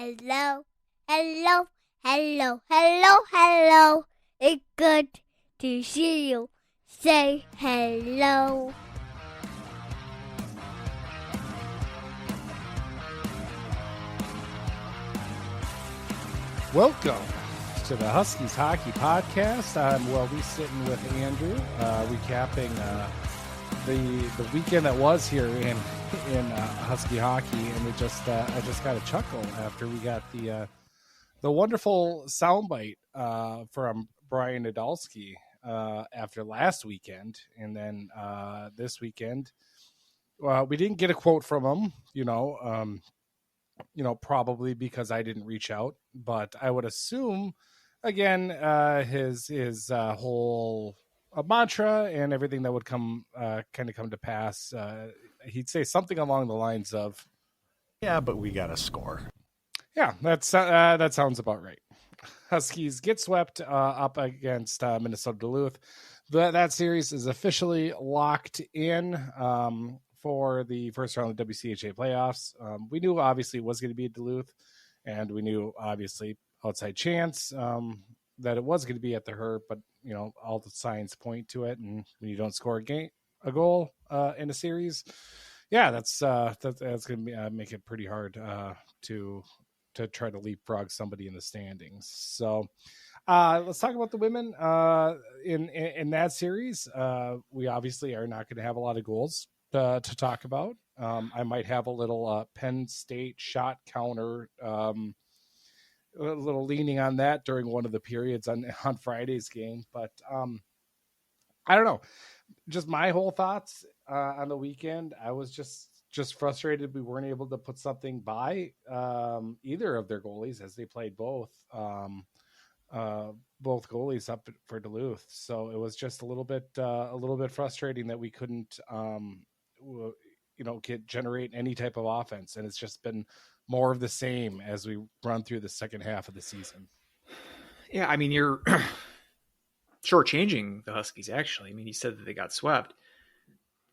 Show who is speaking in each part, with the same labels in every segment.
Speaker 1: Hello, hello, hello, hello, hello. It's good to see you. Say hello.
Speaker 2: Welcome to the Huskies Hockey Podcast. I'm Weldie sitting with Andrew, recapping the weekend that was here in Husky hockey, and I just got a chuckle after we got the wonderful soundbite from Brian Nadolski after last weekend, and then this weekend, we didn't get a quote from him, probably because I didn't reach out, but I would assume, again, his whole mantra and everything that would come to pass, he'd say something along the lines of,
Speaker 3: "Yeah, but we got to score."
Speaker 2: Yeah, that sounds about right. Huskies get swept up against Minnesota Duluth. That series is officially locked in for the first round of the WCHA playoffs. We knew obviously it was going to be Duluth, and we knew obviously outside chance that it was going to be at the Herb, but all the signs point to it. And when you don't score a goal in a series, that's going to make it pretty hard to try to leapfrog somebody in the standings. So let's talk about the women in that series. We obviously are not going to have a lot of goals to talk about. I might have a little Penn State shot counter, a little leaning on that during one of the periods on Friday's game. But I don't know. Just my whole thoughts on the weekend. I was just frustrated we weren't able to put something by either of their goalies, as they played both goalies up for Duluth. So it was just a little bit frustrating that we couldn't generate any type of offense, and it's just been more of the same as we run through the second half of the season.
Speaker 4: Yeah, I mean, you're shortchanging the Huskies, actually. I mean, you said that they got swept.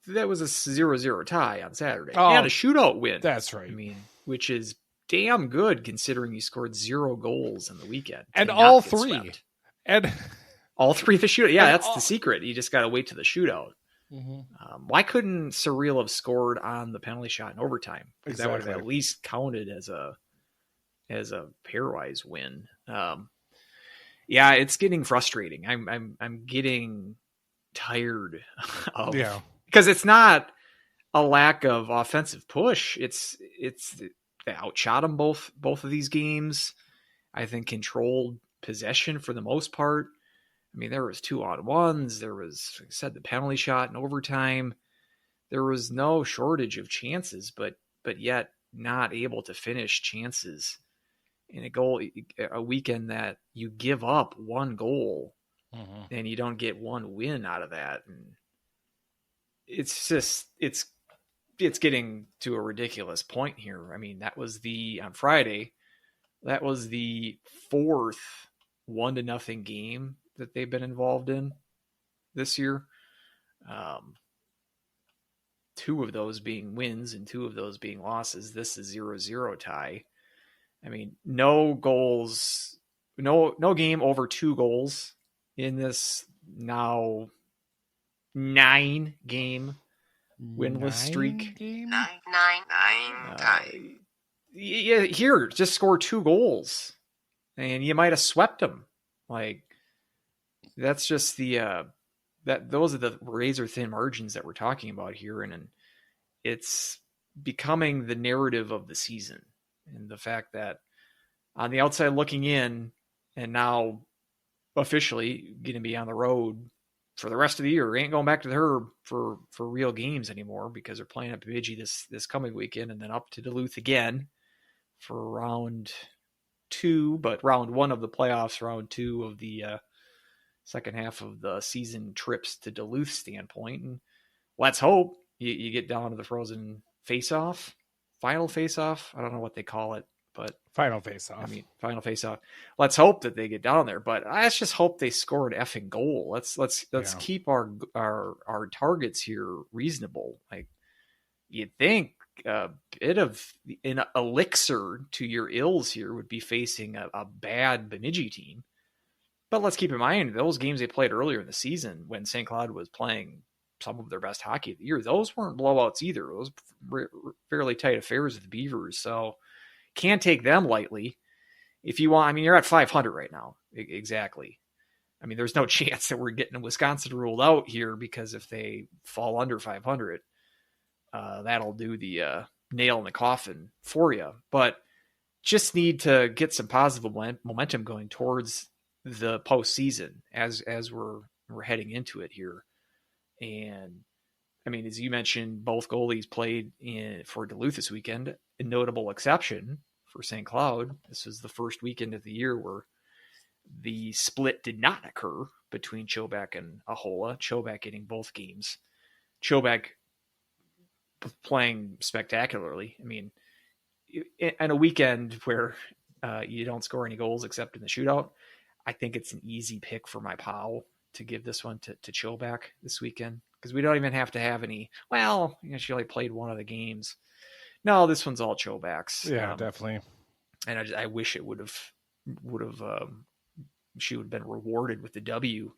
Speaker 4: That was a 0-0 tie on Saturday. And a shootout win.
Speaker 2: That's right.
Speaker 4: I mean, which is damn good considering you scored 0 goals in the weekend.
Speaker 2: And all three.
Speaker 4: Swept.
Speaker 2: And
Speaker 4: all three of the shootout. Yeah, that's the secret. You just got to wait to the shootout.
Speaker 2: Mm-hmm.
Speaker 4: Why couldn't Surreal have scored on the penalty shot in overtime? Because
Speaker 2: exactly.
Speaker 4: That would have at least counted as a pairwise win. Yeah, it's getting frustrating. I'm getting tired of because it's not a lack of offensive push. It's they outshot them both of these games. I think controlled possession for the most part. I mean, there was 2-on-1s. There was, like I said, the penalty shot in overtime. There was no shortage of chances, but yet not able to finish chances in a weekend that you give up one goal and you don't get one win out of that. And it's just, it's getting to a ridiculous point here. I mean, on Friday, that was the 4th 1-0 game that they've been involved in this year. 2 of those being wins and 2 of those being losses. This is 0-0 tie. I mean, no goals, no game over 2 goals in this now 9-game winless streak.
Speaker 5: Nine.
Speaker 4: Yeah, here, just score 2 goals and you might have swept them. Like, that's just those are the razor thin margins that we're talking about here. And it's becoming the narrative of the season. And the fact that on the outside looking in, and now officially going to be on the road for the rest of the year, ain't going back to the Herb for real games anymore, because they're playing at Bemidji this coming weekend, and then up to Duluth again for round 2, but round 1 of the playoffs, round 2 of the second half of the season trips to Duluth standpoint. And let's hope you get down to the frozen face-off. Final face-off. I don't know what they call it, but
Speaker 2: final face-off.
Speaker 4: I mean, final face-off. Let's hope that they get down there, but let's just hope they score an effing goal. Let's keep our targets here reasonable. Like, you'd think a bit of an elixir to your ills here would be facing a bad Bemidji team. But let's keep in mind, those games they played earlier in the season when St. Cloud was playing some of their best hockey of the year, those weren't blowouts either. Those were fairly tight affairs with the Beavers. So can't take them lightly. If you want, I mean, you're at 500 right now. Exactly. I mean, there's no chance that we're getting Wisconsin ruled out here, because if they fall under 500, that'll do the nail in the coffin for you. But just need to get some positive momentum going towards the postseason as we're heading into it here. And I mean, as you mentioned, both goalies played for Duluth this weekend. A notable exception for St. Cloud. This was the first weekend of the year where the split did not occur between Chobak and Ahola. Chobak getting both games. Chobak playing spectacularly. I mean, in a weekend where you don't score any goals except in the shootout, I think it's an easy pick for my pal to give this one to Chobak this weekend, because we don't even have to have any. Well, she only played one of the games. No, this one's all Chobak's.
Speaker 2: Yeah, definitely.
Speaker 4: And I wish it would have. She would have been rewarded with the W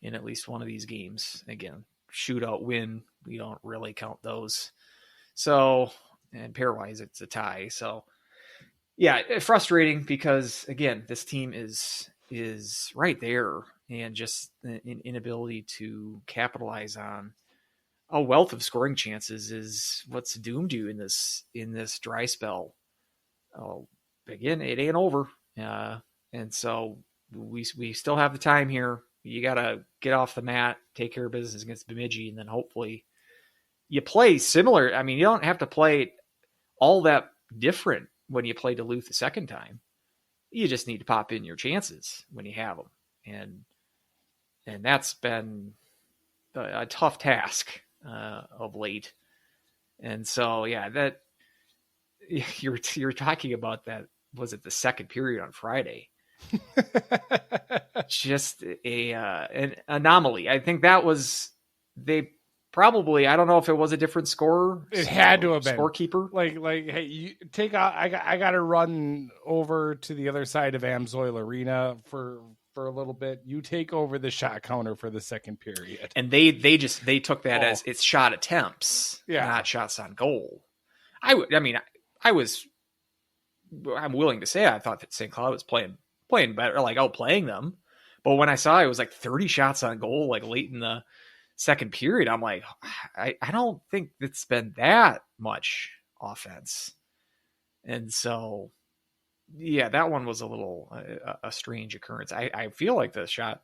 Speaker 4: in at least one of these games. Again, shootout win, we don't really count those. So, and pairwise, it's a tie. So, yeah, frustrating, because again, this team is right there, and just an inability to capitalize on a wealth of scoring chances is what's doomed you in this dry spell. Again, it ain't over, and so we still have the time here. You got to get off the mat, take care of business against Bemidji, and then hopefully you play similar. I mean, you don't have to play all that different when you play Duluth the second time. You just need to pop in your chances when you have them. And that's been a tough task of late. And so, yeah, that you're talking about that. Was it the second period on Friday? Just an anomaly. I think that was, they probably, I don't know if it was a different scorer.
Speaker 2: It had to have been
Speaker 4: scorekeeper.
Speaker 2: Like, hey, you take out. I got to run over to the other side of Amsoil Arena for a little bit. You take over the shot counter for the second period.
Speaker 4: And they took that as it's shot attempts, not shots on goal. I'm willing to say I thought that St. Cloud was playing better, like outplaying them. But when I saw it was like 30 shots on goal, like late in the second period, I'm like, I don't think it's been that much offense. And so, yeah, that one was a little a strange occurrence. I feel like the shot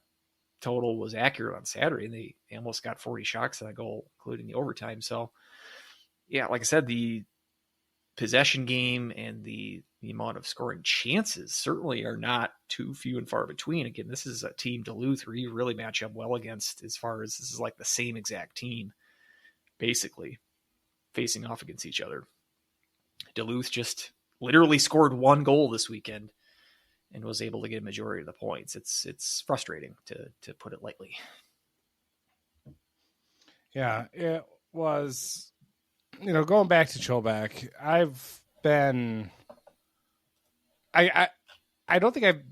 Speaker 4: total was accurate on Saturday, and they almost got 40 shots on goal, including the overtime. So, yeah, like I said, the possession game and the amount of scoring chances certainly are not too few and far between. Again, this is a team, Duluth, where you really match up well against, as far as this is like the same exact team, basically, facing off against each other. Duluth just literally scored one goal this weekend and was able to get a majority of the points. It's frustrating, to put it lightly.
Speaker 2: Yeah, it was, going back to Chobak, I don't think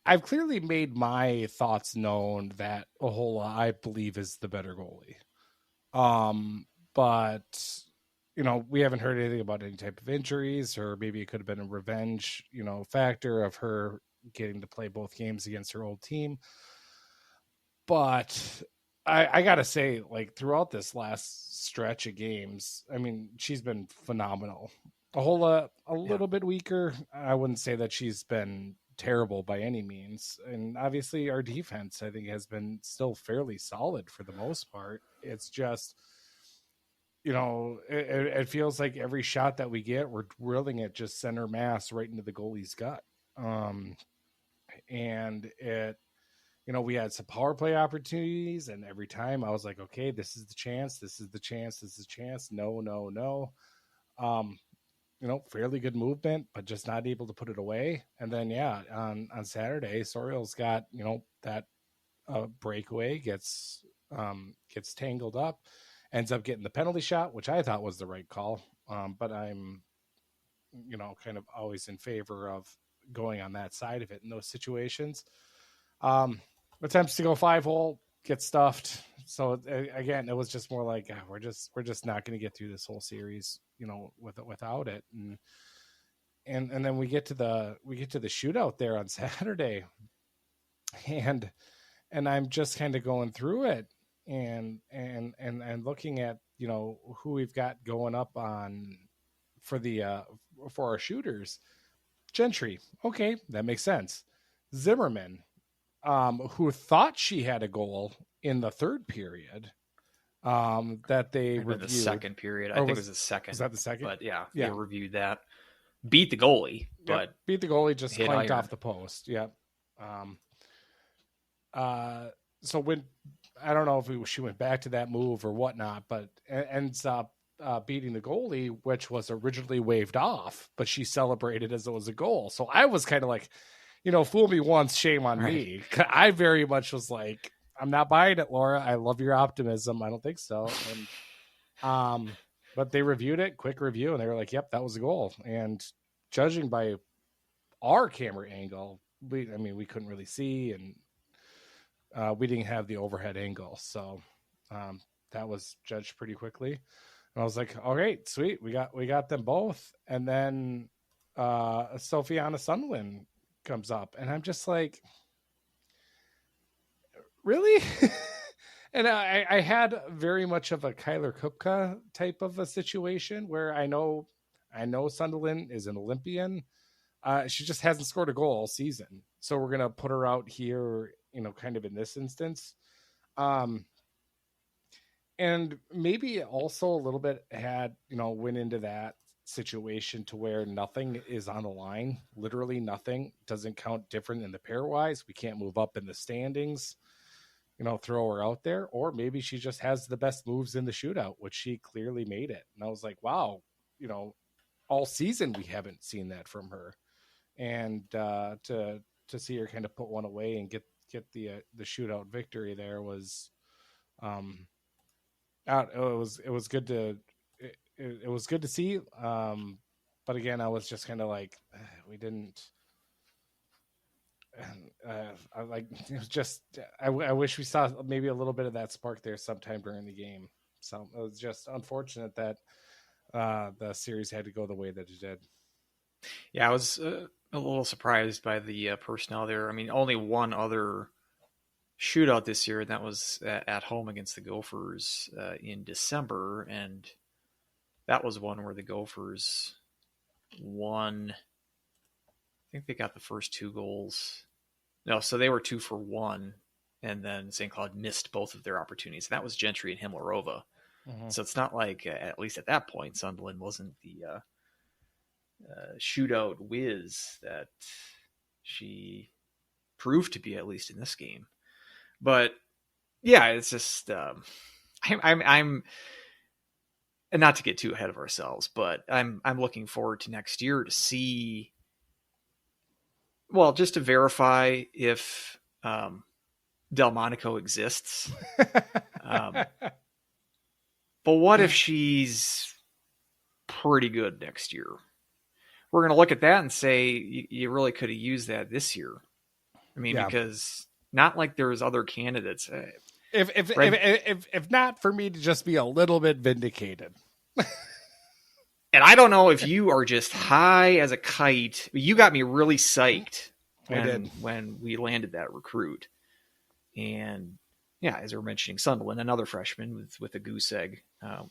Speaker 2: I've clearly made my thoughts known that Ahola, I believe, is the better goalie. But we haven't heard anything about any type of injuries, or maybe it could have been a revenge, factor of her getting to play both games against her old team. But I gotta say, like, throughout this last stretch of games, I mean, she's been phenomenal. Ahola, a little bit weaker. I wouldn't say that she's been terrible by any means. And obviously our defense, I think, has been still fairly solid for the most part. It's just, it feels like every shot that we get, we're drilling it just center mass right into the goalie's gut. And it, we had some power play opportunities, and every time I was like, okay, this is the chance. This is the chance. This is the chance. No. Fairly good movement, but just not able to put it away. And then, on Saturday, Sorial's got, that breakaway, gets tangled up, ends up getting the penalty shot, which I thought was the right call. But I'm, kind of always in favor of going on that side of it in those situations. Attempts to go 5-hole, get stuffed. So again, it was just more like we're just not going to get through this whole series, without it. And then we get to the shootout there on Saturday, and I'm just kind of going through it and looking at who we've got going up on for our shooters. Gentry, okay, that makes sense. Zimmerman, who thought she had a goal in the third period, that they reviewed.
Speaker 4: The second period, I think it was the second.
Speaker 2: Was that the second?
Speaker 4: But yeah, they reviewed that. Beat the goalie, but
Speaker 2: beat the goalie, just clanked
Speaker 4: iron
Speaker 2: off the post. Yep. So when I don't know if she went back to that move or whatnot, but ends up beating the goalie, which was originally waved off, but she celebrated as it was a goal. So I was kind of like, fool me once, shame on me. I very much was like, I'm not buying it, Laura. I love your optimism. I don't think so. And but they reviewed it, quick review, and they were like, yep, that was a goal. And judging by our camera angle, we couldn't really see, and we didn't have the overhead angle. So that was judged pretty quickly. And I was like, all right, sweet. We got them both. And then Sophiana Sunderland comes up, and I'm just like, really? And I had very much of a Kyler Kupka type of a situation where I know Sunderland is an Olympian. She just hasn't scored a goal all season. So we're going to put her out here, kind of in this instance. And maybe also a little bit had, went into that situation to where nothing is on the line. Literally nothing. Doesn't count different in the pairwise. We can't move up in the standings. Throw her out there, or maybe she just has the best moves in the shootout, which she clearly made it. And I was like, wow, all season we haven't seen that from her. And to see her kind of put one away and get the shootout victory there was, it was good to see. But again, I was just kind of like, we didn't. I wish we saw maybe a little bit of that spark there sometime during the game. So it was just unfortunate that the series had to go the way that it did.
Speaker 4: Yeah, I was a little surprised by the personnel there. I mean, only one other shootout this year, and that was at home against the Gophers in December, and that was one where the Gophers won. I think they got the first 2 goals. No, so they were 2 for 1, and then St. Cloud missed both of their opportunities. That was Gentry and Himlarova. Mm-hmm. So it's not like, at least at that point, Sunderland wasn't the shootout whiz that she proved to be, at least in this game. But yeah, it's just I'm and not to get too ahead of ourselves, but I'm looking forward to next year to see. Well, just to verify if Delmonico exists. But what if she's pretty good next year? We're going to look at that and say you really could have used that this year. I mean, because not like there's other candidates.
Speaker 2: If not for me to just be a little bit vindicated.
Speaker 4: And I don't know if you are just high as a kite. You got me really psyched when we landed that recruit. And yeah, as we were mentioning, Sunderland, another freshman with a goose egg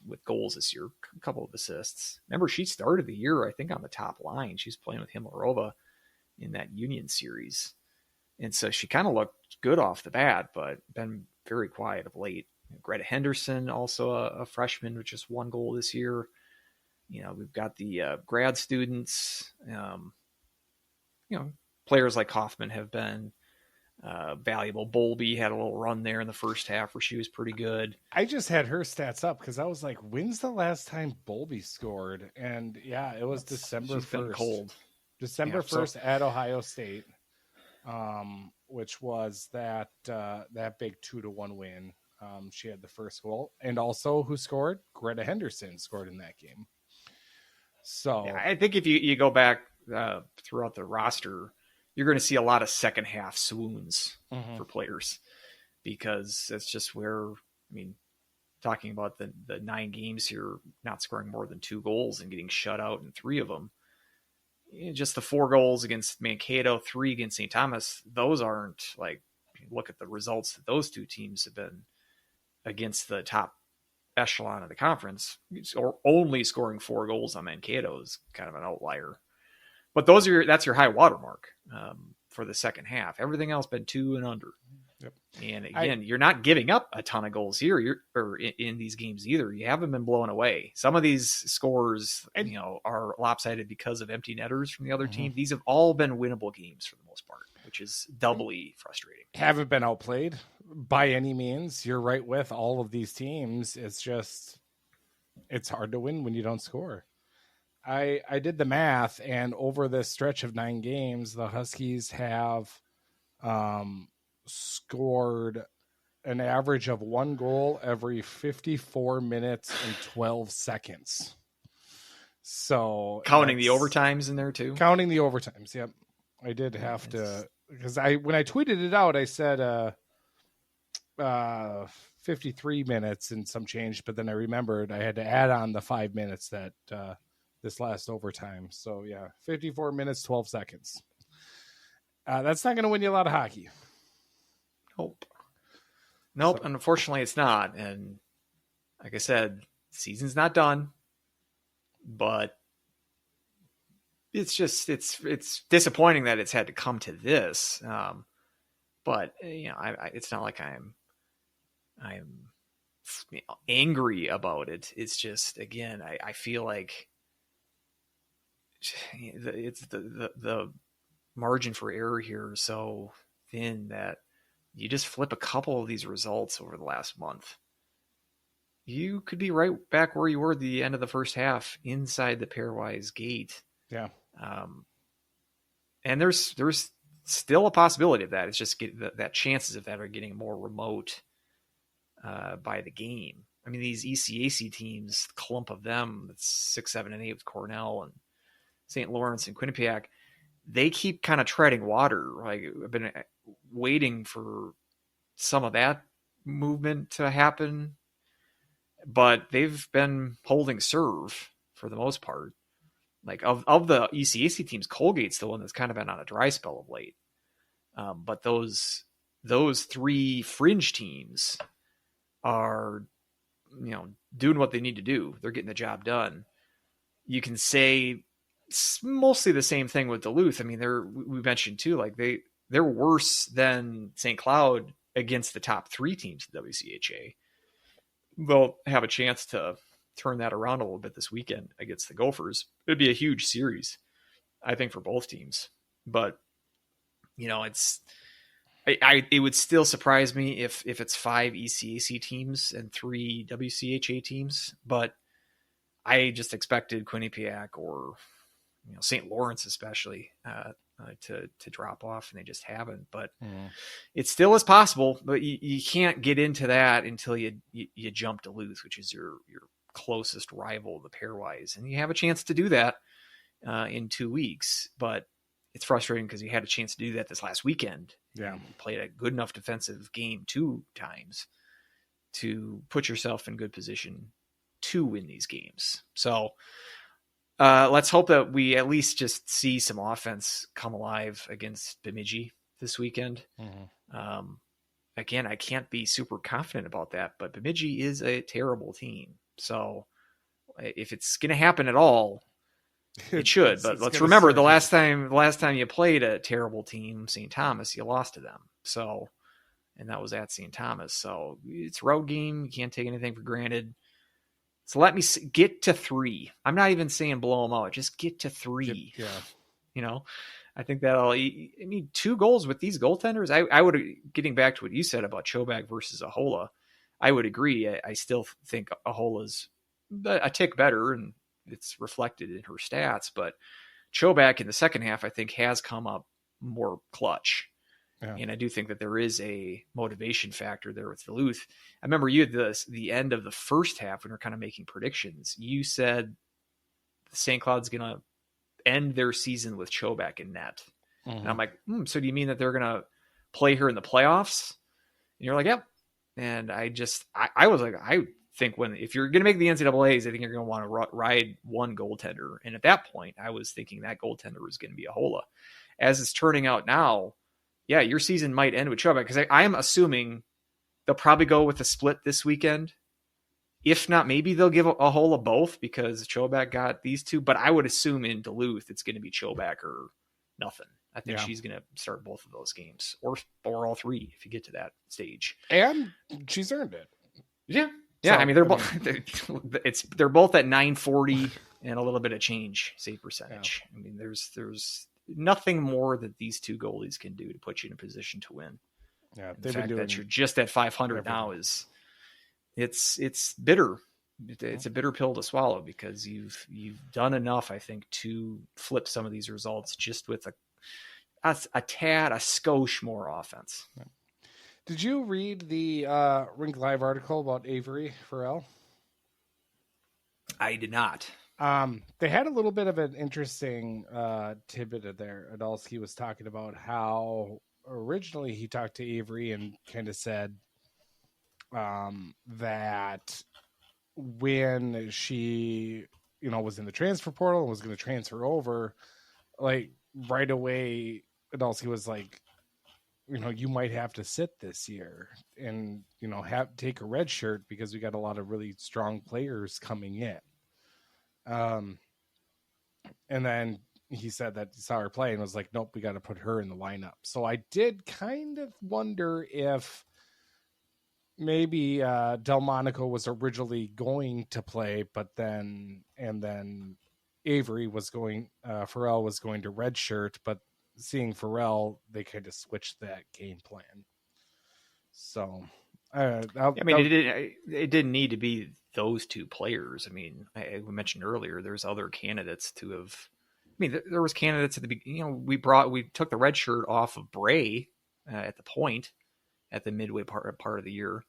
Speaker 4: with goals this year, a couple of assists. Remember, she started the year, I think, on the top line. She's playing with Himlarova in that Union series. And so she kind of looked good off the bat, but been very quiet of late. Greta Henderson, also a freshman with just 1 goal this year. We've got the grad students. Players like Hoffman have been valuable. Bowlby had a little run there in the first half where she was pretty good.
Speaker 2: I just had her stats up because I was like, when's the last time Bowlby scored? And yeah, it was December 1st.
Speaker 4: Cold.
Speaker 2: December 1st at Ohio State, which was that big 2-1 win. She had the first goal. And also who scored? Greta Henderson scored in that game. So
Speaker 4: I think if you go back throughout the roster, you're going to see a lot of second half swoons for players, because that's just where, I mean, talking about the 9 games here, not scoring more than 2 goals and getting shut out in 3 of them. Just the 4 goals against Mankato, 3 against St. Thomas. Those aren't like, look at the results that those 2 teams have been against the top echelon of the conference, or only scoring 4 goals on Mankato is kind of an outlier. But that's your high watermark for the second half. Everything else been 2 and under.
Speaker 2: Yep.
Speaker 4: And again, you're not giving up a ton of goals here, or in these games either. You haven't been blown away. Some of these scores, are lopsided because of empty netters from the other team. These have all been winnable games for the most part, which is doubly frustrating.
Speaker 2: Haven't been outplayed by any means. You're right with all of these teams. It's just, it's hard to win when you don't score. I did the math, and over this stretch of 9 games, the Huskies have scored an average of 1 goal every 54 minutes and 12 seconds. So
Speaker 4: counting the overtimes in there too.
Speaker 2: Counting the overtimes. Yep. I did have to, because when I tweeted it out, I said 53 minutes and some change, but then I remembered I had to add on the 5 minutes that this last overtime. So yeah, 54 minutes, 12 seconds. That's not going to win you a lot of hockey.
Speaker 4: Nope. So, unfortunately, it's not. And like I said, season's not done, but it's just it's disappointing that it's had to come to this. But it's not like I'm angry about it. It's just, again, I feel like it's the margin for error here is so thin that you just flip a couple of these results over the last month, you could be right back where you were at the end of the first half inside the Pairwise gate.
Speaker 2: Yeah.
Speaker 4: And there's still a possibility of that. It's just that chances of that are getting more remote by the game. I mean, these ECAC teams, the clump of them, it's 6, 7, and 8 with Cornell and St. Lawrence and Quinnipiac, they keep kind of treading water. Like, I've been waiting for some of that movement to happen, but they've been holding serve for the most part. Like, of the ECAC teams, Colgate's the one that's kind of been on a dry spell of late. But those 3 fringe teams are, doing what they need to do. They're getting the job done. You can say mostly the same thing with Duluth. I mean, we mentioned too, like they're worse than St. Cloud against the top 3 teams in WCHA. They'll have a chance to turn that around a little bit this weekend against the Gophers. It'd be a huge series, I think, for both teams. But it would still surprise me if it's 5 ECAC teams and 3 WCHA teams. But I just expected Quinnipiac or St. Lawrence especially to drop off, and they just haven't. But it still is possible. But you can't get into that until you jump Duluth, which is your closest rival, the Pairwise, and you have a chance to do that in 2 weeks. But it's frustrating because you had a chance to do that this last weekend.
Speaker 2: Yeah,
Speaker 4: you played a good enough defensive game 2 times to put yourself in good position to win these games. So let's hope that we at least just see some offense come alive against Bemidji this weekend. Again, I can't be super confident about that, but Bemidji is a terrible team. So if it's going to happen at all, it should. But let's remember the last time you played a terrible team, St. Thomas, you lost to them. So, and that was at St. Thomas. So it's a road game. You can't take anything for granted. So let me get to 3. I'm not even saying blow them out. Just get to 3.
Speaker 2: Yeah.
Speaker 4: I think that'll. I mean, 2 goals with these goaltenders. I would, getting back to what you said about Chobak versus Ahola, I would agree. I still think Ahola's a tick better, and it's reflected in her stats. But Chobak in the second half, I think, has come up more clutch. Yeah. And I do think that there is a motivation factor there with Duluth. I remember you at the end of the first half when we were kind of making predictions, you said St. Cloud's going to end their season with Choback in net.
Speaker 2: Mm-hmm.
Speaker 4: And I'm like, so do you mean that they're going to play her in the playoffs? And you're like, yep. And I was like, I think if you're going to make the NCAAs, I think you're going to want to ride one goaltender. And at that point, I was thinking that goaltender was going to be Ahola. As it's turning out now, yeah, your season might end with Choback, because I am assuming they'll probably go with a split this weekend. If not, maybe they'll give Ahola both, because Choback got these two. But I would assume in Duluth, it's going to be Choback or nothing. I think she's going to start both of those games, or all three if you get to that stage.
Speaker 2: And she's earned it.
Speaker 4: Yeah. Yeah. So, I mean, they're both, they're both at 940 and a little bit of change save percentage. Yeah. I mean, there's nothing more that these two goalies can do to put you in a position to win.
Speaker 2: Yeah.
Speaker 4: The fact that you're just at 500 now it's bitter. It's a bitter pill to swallow, because you've done enough, I think, to flip some of these results just with a skosh more offense.
Speaker 2: Did you read the Rink Live article about Avery Farrell?
Speaker 4: I did not.
Speaker 2: They had a little bit of an interesting tidbit in there. Adolski was talking about how originally he talked to Avery and kind of said that when she, was in the transfer portal and was going to transfer over, like right away, Adolski was like, you might have to sit this year and, take a red shirt, because we got a lot of really strong players coming in. And then he said that he saw her play and was like, nope, we got to put her in the lineup. So I did kind of wonder if maybe Delmonico was originally going to play, and then Avery was Farrell was going to redshirt, but seeing Farrell, they kind of switched that game plan. So,
Speaker 4: it didn't need to be those two players. I mean, I mentioned earlier, there's other candidates to have. I mean, there was candidates at the beginning. We took the red shirt off of Bray at the point at the midway part of the year.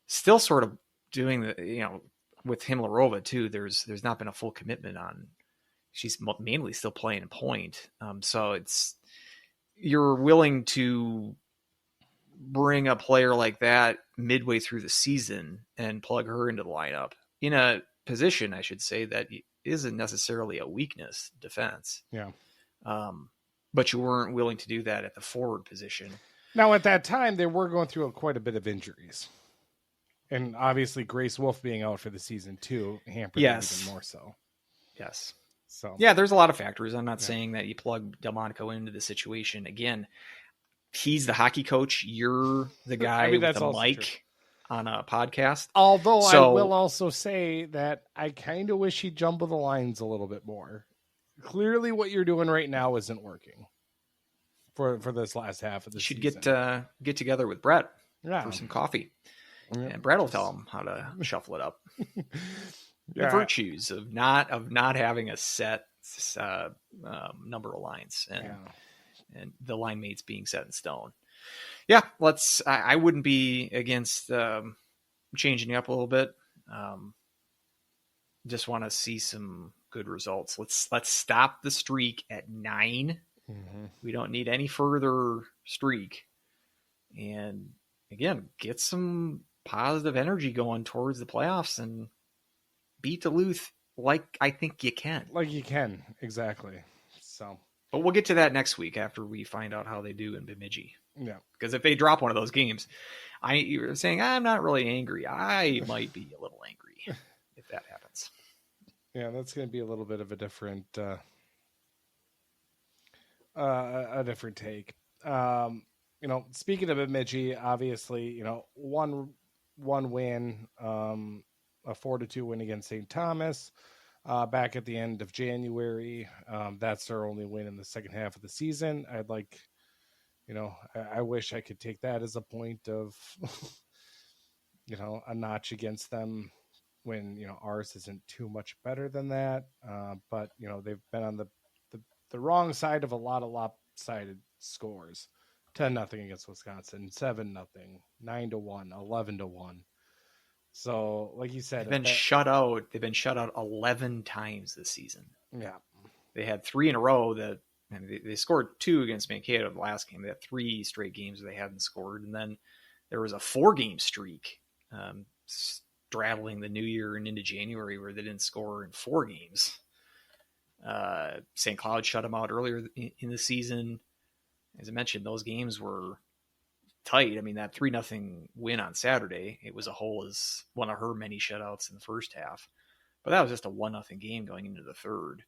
Speaker 4: Still sort of doing the, with Himlarova too, there's not been a full commitment on, she's mainly still playing a point. So you're willing to bring a player like that midway through the season and plug her into the lineup in a position, I should say, that isn't necessarily a weakness defense.
Speaker 2: Yeah.
Speaker 4: But you weren't willing to do that at the forward position.
Speaker 2: Now at that time, they were going through quite a bit of injuries. And obviously, Grace Wolf being out for the season too hampered it even more so.
Speaker 4: Yes.
Speaker 2: So
Speaker 4: yeah, there's a lot of factors. I'm not saying that you plug Delmonico into the situation. Again, he's the hockey coach. You're the guy with the mic on a podcast.
Speaker 2: Although I will also say that I kind of wish he'd jumble the lines a little bit more. Clearly, what you're doing right now isn't working for this last half of the season.
Speaker 4: You should get together with Brett for some coffee. Yeah. And Brett will tell him how to shuffle it up. The virtues of not having a set number of lines and the line mates being set in stone. Yeah, I wouldn't be against changing up a little bit. Just want to see some good results. Let's stop the streak at 9. Mm-hmm. We don't need any further streak. And again, get some positive energy going towards the playoffs and beat Duluth like I think you can.
Speaker 2: Like you can, exactly. So,
Speaker 4: but we'll get to that next week after we find out how they do in Bemidji.
Speaker 2: Yeah.
Speaker 4: Because if they drop one of those games, you're saying I'm not really angry. I might be a little angry if that happens.
Speaker 2: Yeah, that's going to be a little bit of a different take. Speaking of Bemidji, obviously, one win, a 4-2 win against St. Thomas back at the end of January. That's their only win in the second half of the season. I'd like, I wish I could take that as a point of, a notch against them when, ours isn't too much better than that. But, they've been on the wrong side of a lot of lopsided scores. 10-0 against Wisconsin, 7-0, 9-1, 11-1. So, like you said,
Speaker 4: they've been shut out. They've been shut out 11 times this season.
Speaker 2: Yeah,
Speaker 4: they had 3 in a row that, and they scored 2 against Mankato the last game. They had 3 straight games where they hadn't scored, and then there was a 4-game streak straddling the New Year and into January where they didn't score in 4 games. St. Cloud shut them out earlier in the season. As I mentioned, those games were tight. I mean, that 3-0 win on Saturday, it was a whole as one of her many shutouts in the first half. But that was just a 1-0 game going into the third.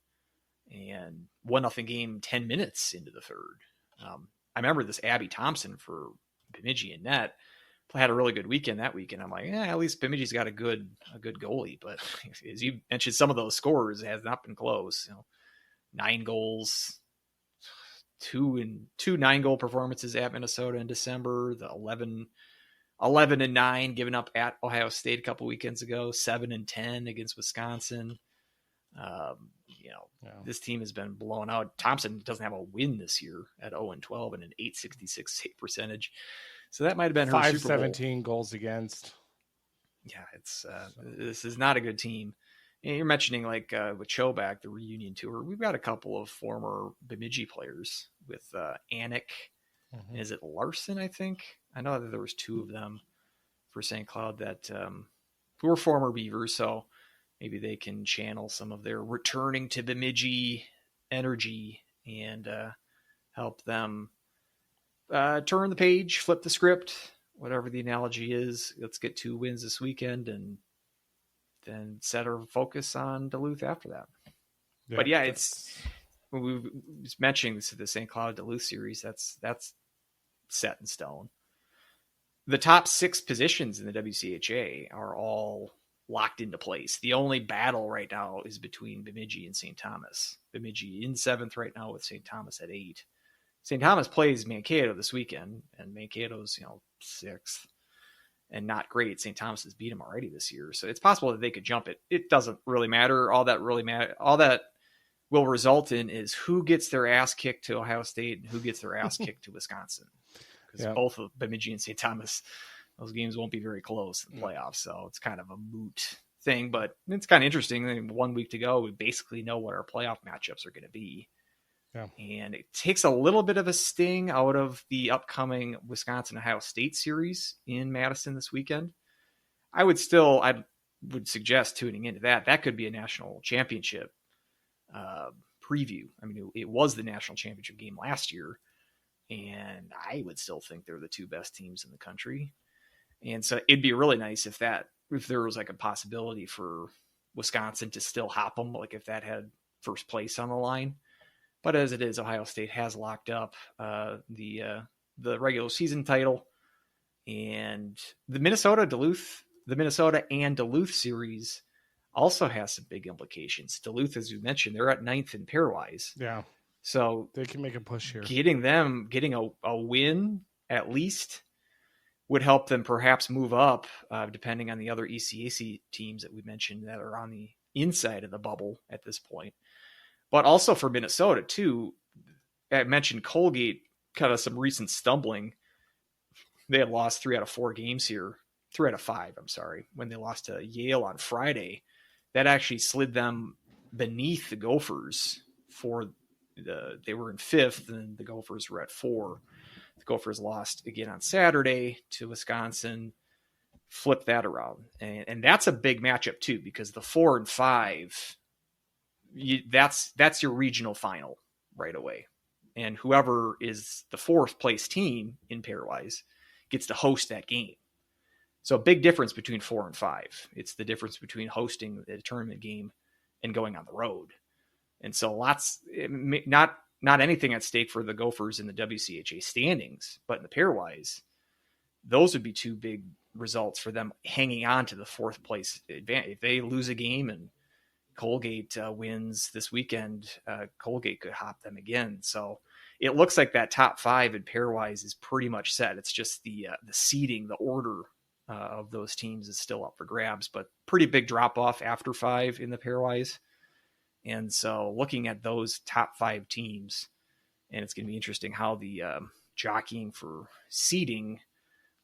Speaker 4: And 1-0 game 10 minutes into the third. I remember this Abby Thompson for Bemidji and net had a really good weekend that weekend. I'm like, at least Bemidji's got a good goalie. But as you mentioned, some of those scores has not been close. 9 goals, 2 9-goal performances at Minnesota in December. The 11-9 given up at Ohio State a couple weekends ago. 7-10 against Wisconsin. This team has been blown out. Thompson doesn't have a win this year at 0-12 and an .866 save percentage. So that might have been her Super Bowl.
Speaker 2: 517 goals against.
Speaker 4: Yeah, it's this is not a good team. And you're mentioning like with Choback, the reunion tour. We've got a couple of former Bemidji players with Anik.
Speaker 2: Mm-hmm.
Speaker 4: Is it Larson? I think I know that there was 2 of them for St. Cloud that who were former Beavers. So maybe they can channel some of their returning to Bemidji energy and help them turn the page, flip the script, whatever the analogy is. Let's get 2 wins this weekend and then set our focus on Duluth after that. Yeah, but yeah, we was mentioning the St. Cloud Duluth series. That's set in stone. The top 6 positions in the WCHA are all locked into place. The only battle right now is between Bemidji and St. Thomas. Bemidji in 7th right now with St. Thomas at 8. St. Thomas plays Mankato this weekend, and Mankato's 6th and not great. St. Thomas has beat them already this year, so it's possible that they could jump it. It doesn't really matter. All that will result in is who gets their ass kicked to Ohio State and who gets their ass kicked to Wisconsin, because both of Bemidji and St. Thomas, those games won't be very close in the playoffs, so it's kind of a moot thing. But it's kind of interesting. 1 week to go, we basically know what our playoff matchups are going to be.
Speaker 2: Yeah.
Speaker 4: And it takes a little bit of a sting out of the upcoming Wisconsin-Ohio State series in Madison this weekend. I would suggest tuning into that. That could be a national championship preview. I mean, it was the national championship game last year, and I would still think they're the 2 best teams in the country. And so it'd be really nice if there was like a possibility for Wisconsin to still hop them, like if that had first place on the line. But as it is, Ohio State has locked up the regular season title, and the Minnesota and Duluth series also has some big implications. Duluth, as you mentioned, they're at 9th in pairwise.
Speaker 2: Yeah,
Speaker 4: so
Speaker 2: they can make a push here.
Speaker 4: Getting a win at least would help them perhaps move up, depending on the other ECAC teams that we mentioned that are on the inside of the bubble at this point. But also for Minnesota, too, I mentioned Colgate, kind of some recent stumbling. They had lost 3 out of 4 games here. 3 out of 5, I'm sorry, when they lost to Yale on Friday. That actually slid them beneath the Gophers. They were in 5th, and the Gophers were at 4. The Gophers lost again on Saturday to Wisconsin, flipped that around. And that's a big matchup, too, because the 4 and 5... that's your regional final right away, and whoever is the 4th place team in pairwise gets to host that game. So a big difference between 4 and 5. It's the difference between hosting a tournament game and going on the road. And so not anything at stake for the Gophers in the WCHA standings, but in the pairwise, those would be 2 big results for them hanging on to the 4th place advantage. If they lose a game and Colgate wins this weekend, Colgate could hop them again. So it looks like that top 5 in pairwise is pretty much set. It's just the seeding, the order of those teams is still up for grabs, but pretty big drop off after 5 in the pairwise. And so looking at those top 5 teams, and it's going to be interesting how the jockeying for seeding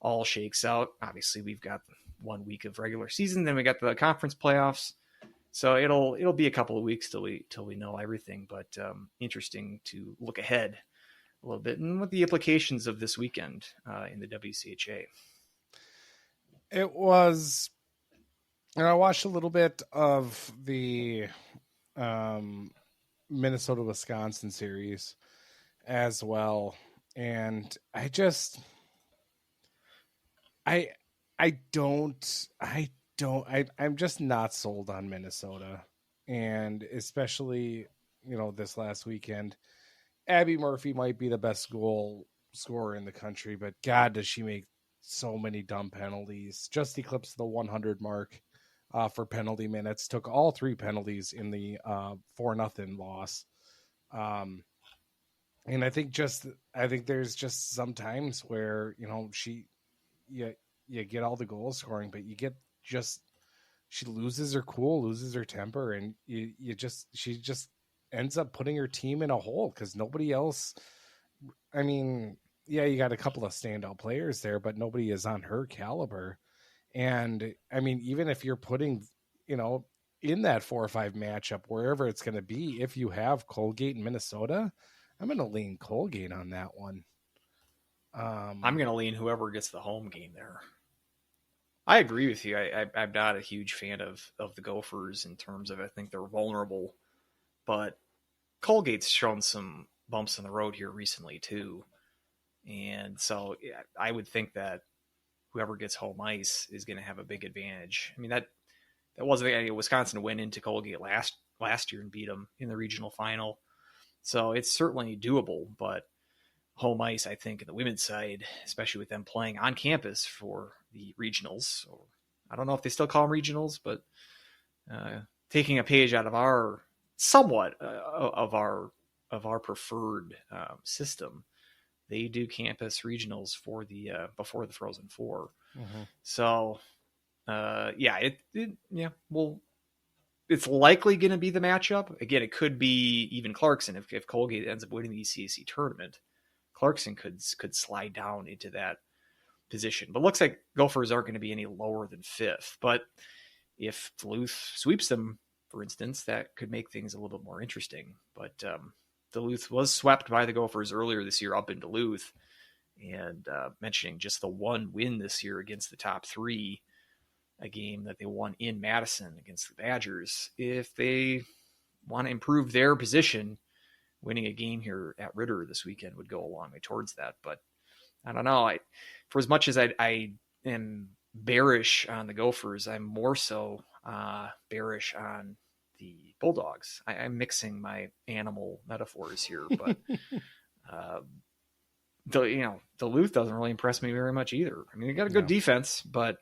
Speaker 4: all shakes out. Obviously, we've got 1 week of regular season. Then we got the conference playoffs. So it'll be a couple of weeks till we know everything, but interesting to look ahead a little bit and what the implications of this weekend in the WCHA.
Speaker 2: It was, and I watched a little bit of the Minnesota-Wisconsin series as well, and I'm just not sold on Minnesota, and especially this last weekend. Abby Murphy might be the best goal scorer in the country, but God, does she make so many dumb penalties. Just eclipsed the 100 mark for penalty minutes. Took all 3 penalties in the 4-0 loss. And I think there's just some times where you get all the goal scoring, but she loses her cool, loses her temper, and she just ends up putting her team in a hole because nobody else. I mean, yeah, you got a couple of standout players there, but nobody is on her caliber. And I mean, even if you're putting, in that 4 or 5 matchup, wherever it's going to be, if you have Colgate and Minnesota, I'm going to lean Colgate on that one.
Speaker 4: I'm going to lean whoever gets the home game there. I agree with you. I'm not a huge fan of the Gophers in terms of, I think they're vulnerable, but Colgate's shown some bumps in the road here recently too. And so I would think that whoever gets home ice is going to have a big advantage. I mean, that wasn't Wisconsin went into Colgate last year and beat them in the regional final. So it's certainly doable, but home ice, I think, in the women's side, especially with them playing on campus for the regionals, or I don't know if they still call them regionals, but taking a page out of our somewhat of our preferred system, they do campus regionals for the before the Frozen Four. Mm-hmm. So it's likely going to be the matchup. Again, it could be even Clarkson if Colgate ends up winning the ECAC tournament. Clarkson could slide down into that position, but looks like Gophers aren't going to be any lower than 5th. But if Duluth sweeps them, for instance, that could make things a little bit more interesting. But Duluth was swept by the Gophers earlier this year up in Duluth, and mentioning just the one win this year against the top 3, a game that they won in Madison against the Badgers. If they want to improve their position, winning a game here at Ritter this weekend would go a long way towards that. But I don't know. For as much as I am bearish on the Gophers, I'm more so bearish on the Bulldogs. I'm mixing my animal metaphors here, but Duluth doesn't really impress me very much either. I mean, they got a good defense, but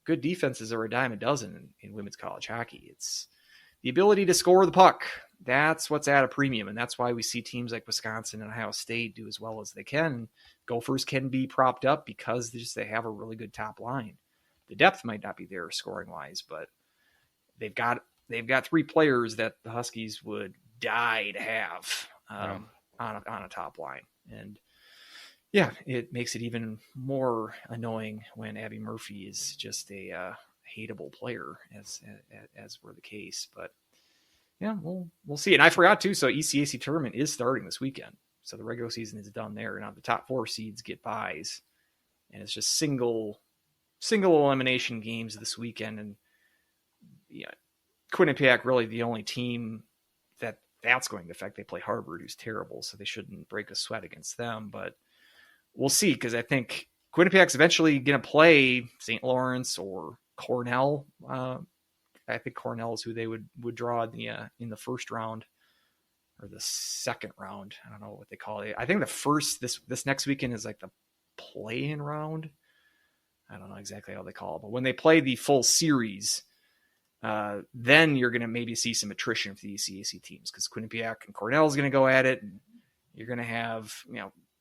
Speaker 4: good defenses are a dime a dozen in women's college hockey. It's the ability to score the puck. That's what's at a premium, and that's why we see teams like Wisconsin and Ohio State do as well as they can. Gophers can be propped up because they have a really good top line. The depth might not be there scoring-wise, but they've got 3 players that the Huskies would die to have on a top line. And yeah, it makes it even more annoying when Abby Murphy is just a hateable player, as were the case. But yeah, we'll see. And I forgot too. So ECAC tournament is starting this weekend. So the regular season is done there. Now the top 4 seeds get buys, and it's just single elimination games this weekend. And yeah, Quinnipiac really the only team that's going to affect. They play Harvard, who's terrible, so they shouldn't break a sweat against them. But we'll see, because I think Quinnipiac's eventually going to play St. Lawrence or Cornell. I think Cornell is who they would draw in the first round or the second round. I don't know what they call it. I think the first this next weekend is like the play-in round. I don't know exactly how they call it, but when they play the full series, then you're going to maybe see some attrition for the ECAC teams, because Quinnipiac and Cornell is going to go at it, and you're going to have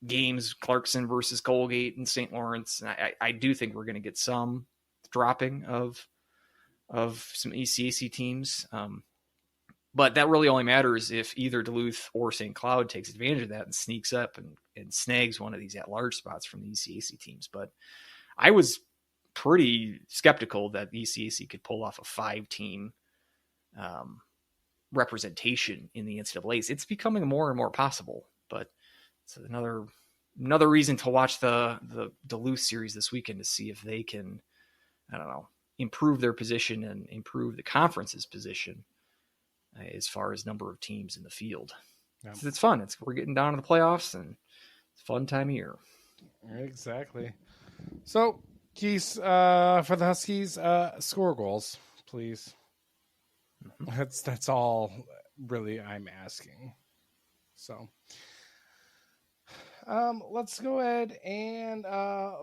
Speaker 4: games Clarkson versus Colgate and St. Lawrence. And I do think we're going to get some dropping of some ECAC teams. But that really only matters if either Duluth or St. Cloud takes advantage of that and sneaks up and snags one of these at-large spots from the ECAC teams. But I was pretty skeptical that ECAC could pull off a 5-team representation in the NCAAs. It's becoming more and more possible, but it's another reason to watch the Duluth series this weekend to see if they can, I don't know, improve their position and improve the conference's position as far as number of teams in the field. Yeah. It's fun. We're getting down to the playoffs, and it's a fun time of year.
Speaker 2: Exactly. So, Keith, for the Huskies, score goals, please. Mm-hmm. That's all really I'm asking. So, let's go ahead and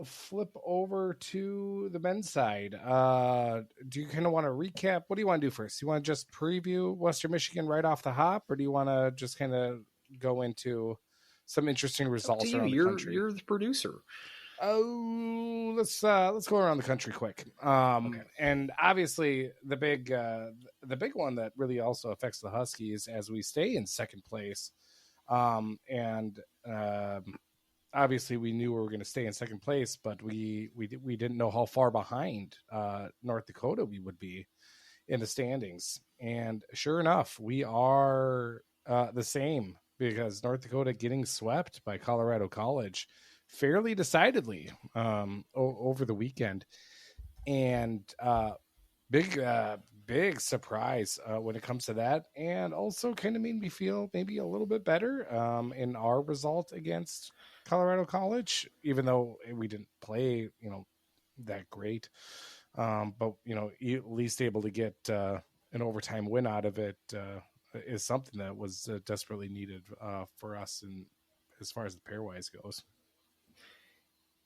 Speaker 2: flip over to the men's side. Do you kind of want to recap? What do you want to do first? You want to just preview Western Michigan right off the hop, or do you want to just kind of go into some interesting results around the country?
Speaker 4: You're the producer.
Speaker 2: Oh, let's go around the country quick. Okay. And obviously the big one that really also affects the Huskies as we stay in second place. Obviously we knew we were going to stay in second place, but we didn't know how far behind North Dakota we would be in the standings. And sure enough, we are the same, because North Dakota getting swept by Colorado College fairly decidedly over the weekend. And big surprise when it comes to that, and also kind of made me feel maybe a little bit better in our result against Colorado College, even though we didn't play that great, but at least able to get an overtime win out of it is something that was desperately needed for us, and as far as the pairwise goes.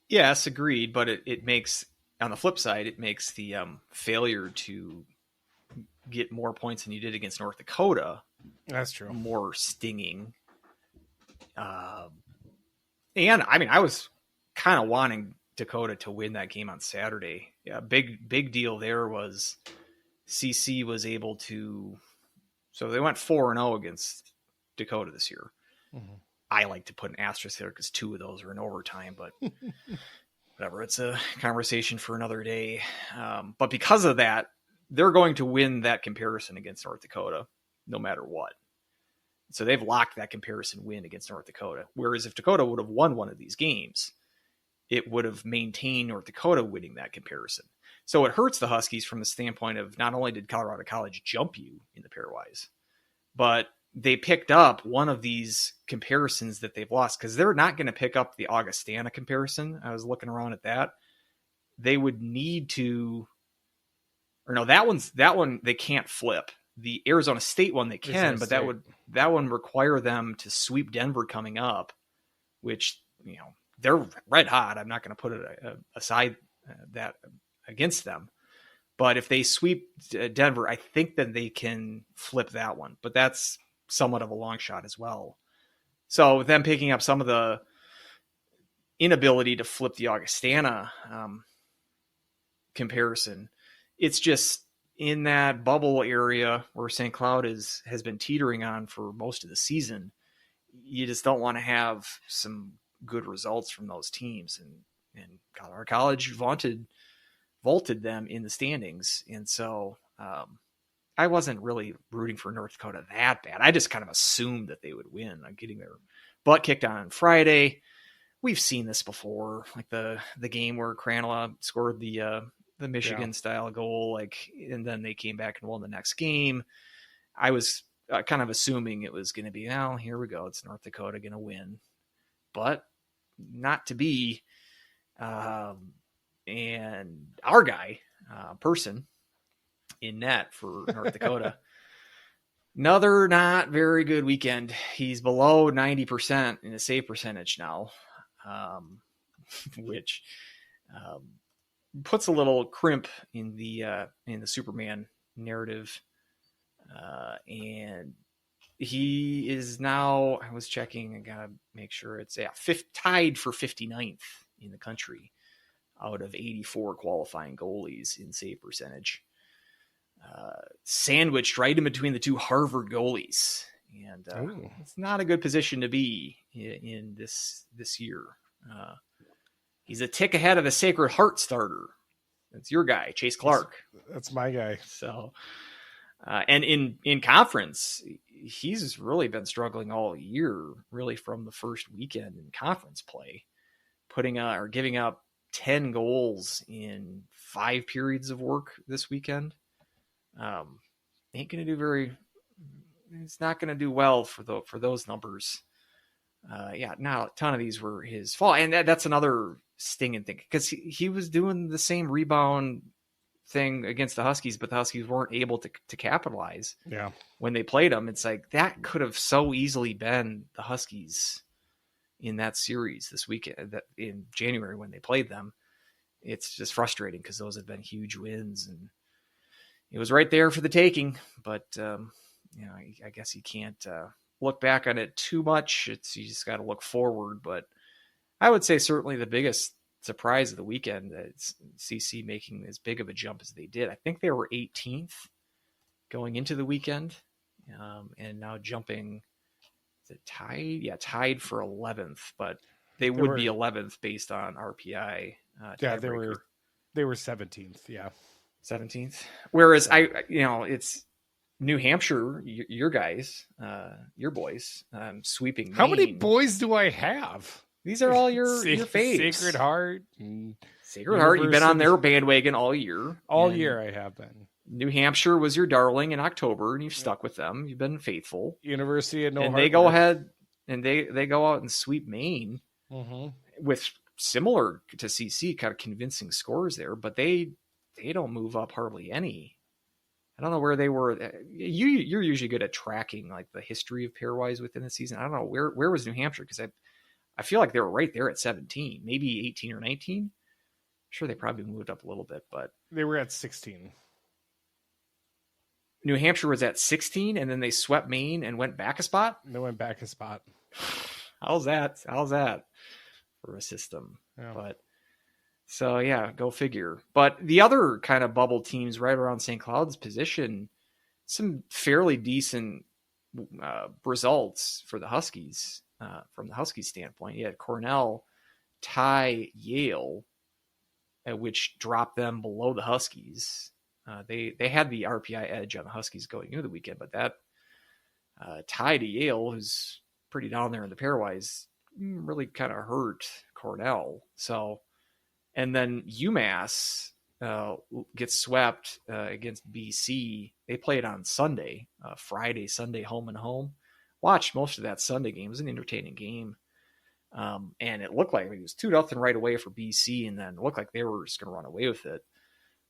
Speaker 4: Yes, agreed, but it makes, on the flip side, it makes the failure to get more points than you did against North Dakota.
Speaker 2: That's true.
Speaker 4: More stinging. And I mean, I was kind of wanting Dakota to win that game on Saturday. Yeah, big deal there was CC was able to, so they went 4-0 against Dakota this year. Mm-hmm. I like to put an asterisk there because 2 of those are in overtime, but whatever. It's a conversation for another day. But because of that, they're going to win that comparison against North Dakota no matter what. So they've locked that comparison win against North Dakota. Whereas if Dakota would have won one of these games, it would have maintained North Dakota winning that comparison. So it hurts the Huskies from the standpoint of not only did Colorado College jump you in the pairwise, but they picked up one of these comparisons that they've lost, because they're not going to pick up the Augustana comparison. I was looking around at that. They would need to, or no, that one they can't flip. The Arizona State one they can, but that one require them to sweep Denver coming up, which, they're red hot. I'm not going to put it aside that against them. But if they sweep Denver, I think that they can flip that one. But that's somewhat of a long shot as well. So them picking up some of the inability to flip the Augustana comparison, it's just in that bubble area where St. Cloud has been teetering on for most of the season. You just don't want to have some good results from those teams. And Colorado College vaulted them in the standings. And so I wasn't really rooting for North Dakota that bad. I just kind of assumed that they would win. I'm getting their butt kicked on Friday. We've seen this before, like the game where Cranola scored the Michigan style goal, and then they came back and won the next game. I was kind of assuming it was going to be, here we go, it's North Dakota going to win, but not to be. And our guy, person in net for North Dakota, another not very good weekend. He's below 90% in the save percentage now, which puts a little crimp in the Superman narrative. And he is now, I was checking, I gotta make sure it's tied for 59th in the country out of 84 qualifying goalies in save percentage. Sandwiched right in between the 2 Harvard goalies. And it's not a good position to be in this year. He's a tick ahead of the Sacred Heart starter, It's your guy, Chase Clark.
Speaker 2: That's my guy.
Speaker 4: So, and in conference, he's really been struggling all year, really from the first weekend in conference play, giving up 10 goals in 5 periods of work this weekend. Ain't going to do it's not going to do well for those numbers. Not a ton of these were his fault. And that's another stinging thing, because he was doing the same rebound thing against the Huskies, but the Huskies weren't able to capitalize.
Speaker 2: Yeah.
Speaker 4: When they played them, it's like that could have so easily been the Huskies in that series this weekend, that in January when they played them. It's just frustrating because those have been huge wins, and it was right there for the taking. But I guess you can't look back on it too much. You just got to look forward. But I would say certainly the biggest surprise of the weekend is CC making as big of a jump as they did. I think they were 18th going into the weekend, and now jumping. Is it tied? Yeah, tied for 11th, but they would be 11th based on RPI.
Speaker 2: They were 17th. Yeah,
Speaker 4: 17th. Whereas it's New Hampshire, your guys, your boys, sweeping Maine.
Speaker 2: How many boys do I have?
Speaker 4: These are all your faves.
Speaker 2: Sacred Heart.
Speaker 4: Sacred Heart, you've been on their bandwagon all year.
Speaker 2: All year I have been.
Speaker 4: New Hampshire was your darling in October, and you've stuck with them. You've been faithful.
Speaker 2: University of
Speaker 4: and they go ahead and they go out and sweep Maine with similar to CC, kind of convincing scores there, but they don't move up hardly any. I don't know where they were. You're usually good at tracking like the history of Pairwise within the season. I don't know where was New Hampshire, because I feel like they were right there at 17, maybe 18 or 19. I'm sure they probably moved up a little bit, but
Speaker 2: they were at 16.
Speaker 4: New Hampshire was at 16, and then they swept Maine and went back a spot.
Speaker 2: They went back a spot.
Speaker 4: How's that for a system?
Speaker 2: Yeah.
Speaker 4: But so yeah, go figure. But the other kind of bubble teams right around St. Cloud's position, some fairly decent results for the Huskies from the Huskies standpoint. You had Cornell tie Yale, which dropped them below the Huskies. They had the RPI edge on the Huskies going into the weekend, but that tie to Yale, who's pretty down there in the pairwise, really kind of hurt Cornell. So, and then UMass gets swept against BC. They played on Sunday, Friday, Sunday, home and home. Watched most of that Sunday game. It was an entertaining game. And it looked like it was 2-0 right away for BC, and then it looked like they were just going to run away with it.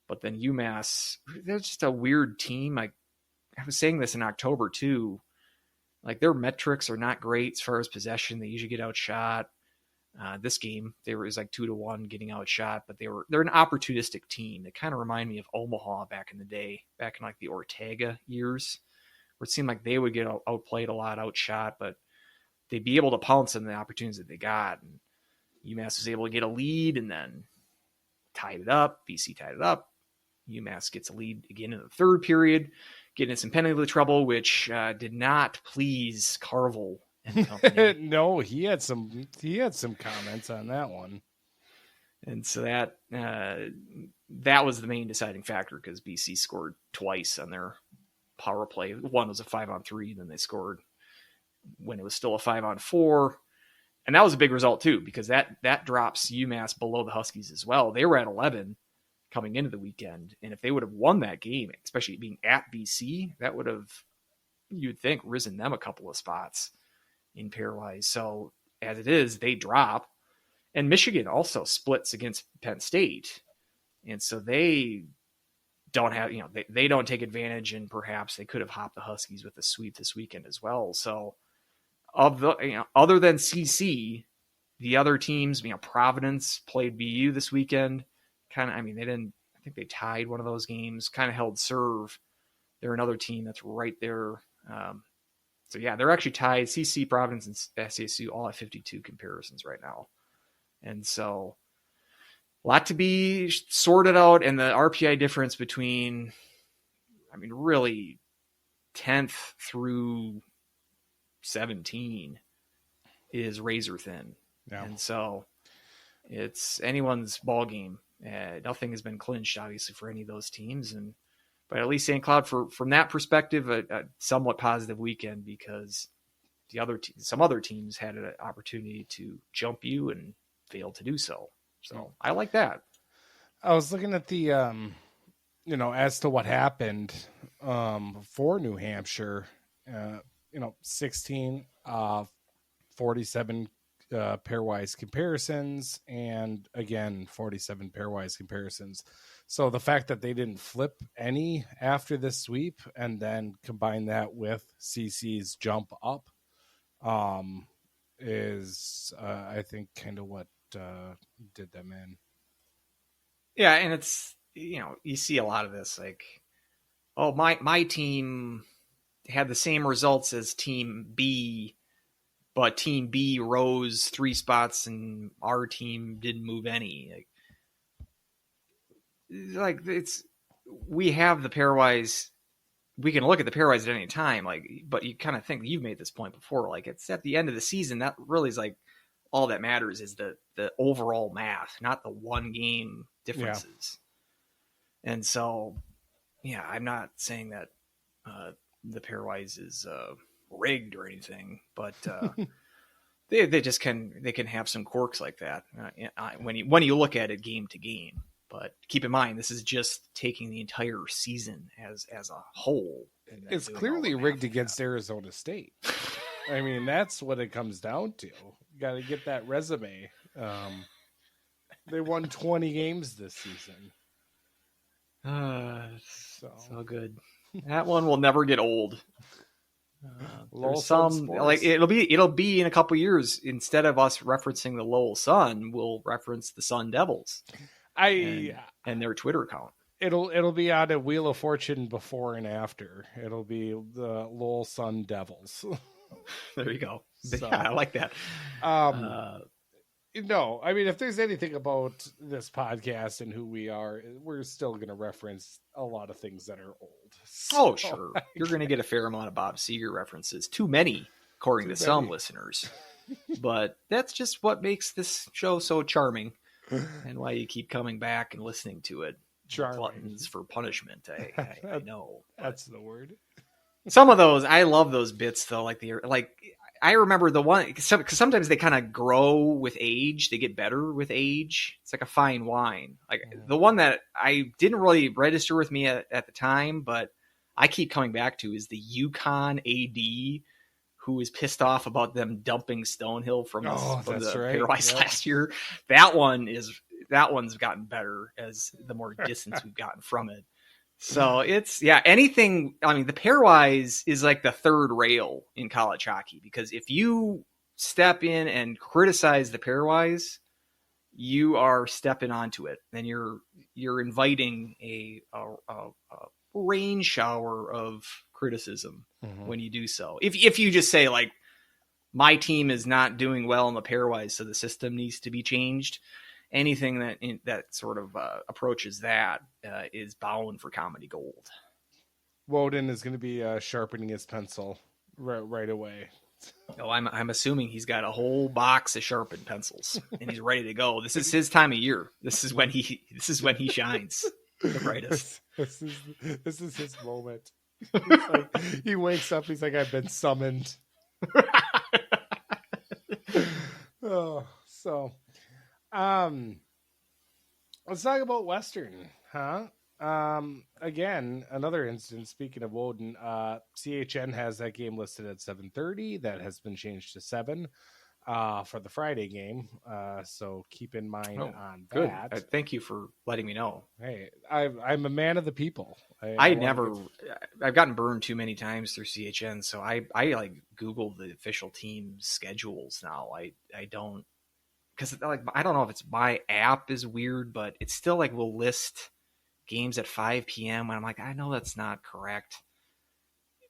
Speaker 4: But then UMass, they're just a weird team. I was saying this in October too. Like their metrics are not great as far as possession. They usually get outshot. This game, it was like 2-1 getting outshot, but they're an opportunistic team. They kind of remind me of Omaha back in the day, back in like the Ortega years, where it seemed like they would get outplayed a lot, outshot, but they'd be able to pounce on the opportunities that they got. And UMass was able to get a lead and then tied it up. BC tied it up. UMass gets a lead again in the third period, getting in some penalty trouble, which did not please Carvel and company.
Speaker 2: No, he had some comments on that one.
Speaker 4: And so that was the main deciding factor, because BC scored twice on their power play. One was a 5-on-3, then they scored when it was still a 5-on-4. And that was a big result too, because that drops UMass below the Huskies as well. They were at 11 coming into the weekend. And if they would have won that game, especially being at BC, that would have, you'd think, risen them a couple of spots in pairwise. So as it is, they drop. And Michigan also splits against Penn State. And so they don't have, they don't take advantage, and perhaps they could have hopped the Huskies with a sweep this weekend as well. So of the, other than CC, the other teams, Providence played BU this weekend. They didn't, I think they tied one of those games, kind of held serve. They're another team that's right there. So yeah, they're actually tied. CC, Providence, and SASU all at 52 comparisons right now. And so a lot to be sorted out. And the RPI difference between, really 10th through 17 is razor thin. Yeah. And so it's anyone's ball game Nothing has been clinched, obviously, for any of those teams, but at least St. Cloud, from that perspective, a somewhat positive weekend, because some other teams had an opportunity to jump you and failed to do so. So I like that.
Speaker 2: I was looking at the as to what happened for New Hampshire. 16 47 pairwise comparisons, and again 47 pairwise comparisons. So the fact that they didn't flip any after this sweep, and then combine that with CC's jump up, is I think kind of what did them in.
Speaker 4: Yeah, and it's, you see a lot of this, like, oh, my team had the same results as Team B, but Team B rose 3 spots and our team didn't move any. We have the pairwise. We can look at the pairwise at any time, but you kind of think, you've made this point before, like, it's at the end of the season that really is like all that matters is the overall math, not the one game differences. Yeah. And so, yeah, I'm not saying that the pairwise is rigged or anything, but they just can have some quirks like that when you look at it game to game. But keep in mind, this is just taking the entire season as a whole.
Speaker 2: It's clearly rigged against Arizona State. I mean, that's what it comes down to. You got to get that resume. They won 20 games this season.
Speaker 4: So good. That one will never get old. There's some, like, it'll be in a couple years, instead of us referencing the Lowell Sun, we'll reference the Sun Devils. And their Twitter account.
Speaker 2: It'll be on a Wheel of Fortune before and after. It'll be the Lowell Sun Devils.
Speaker 4: There you go. So, yeah, I like that.
Speaker 2: No, I mean, if there's anything about this podcast and who we are, we're still going to reference a lot of things that are old.
Speaker 4: So, sure. You're going to get a fair amount of Bob Seger references. Too many, according to some listeners. But that's just what makes this show so charming, and why you keep coming back and listening to it. Gluttons for punishment. I know.
Speaker 2: That's the word.
Speaker 4: Some of those, I love those bits though. I remember the one, because sometimes they kind of grow with age. They get better with age. It's like a fine wine. The one that I didn't really register with me at the time, but I keep coming back to, is the Yukon AD, who is pissed off about them dumping Stonehill from the Pairwise last year. That one's gotten better as the more distance we've gotten from it. So it's, anything. I mean, the Pairwise is like the third rail in college hockey, because if you step in and criticize the Pairwise, you are stepping onto it, and you're inviting a rain shower of criticism when you do so. If you just say, like, my team is not doing well in the Pairwise, so the system needs to be changed, anything that sort of approaches that is bound for comedy gold.
Speaker 2: Woden is going to be sharpening his pencil right away.
Speaker 4: Oh, I'm assuming he's got a whole box of sharpened pencils and he's ready to go. This is his time of year. This is when he shines the brightest.
Speaker 2: This is his moment. He wakes up. He's like, I've been summoned. Let's talk about Western, huh? Again, another instance. Speaking of Woden, CHN has that game listed at 7:30. That has been changed to 7 for the Friday game. So keep in mind on that.
Speaker 4: Good. Thank you for letting me know.
Speaker 2: Hey, I'm a man of the people.
Speaker 4: I've gotten burned too many times through CHN, so I like Google the official team schedules now. I don't, because I don't know if it's my app is weird, but it's still like will list games at 5 p.m. when I'm like, I know that's not correct.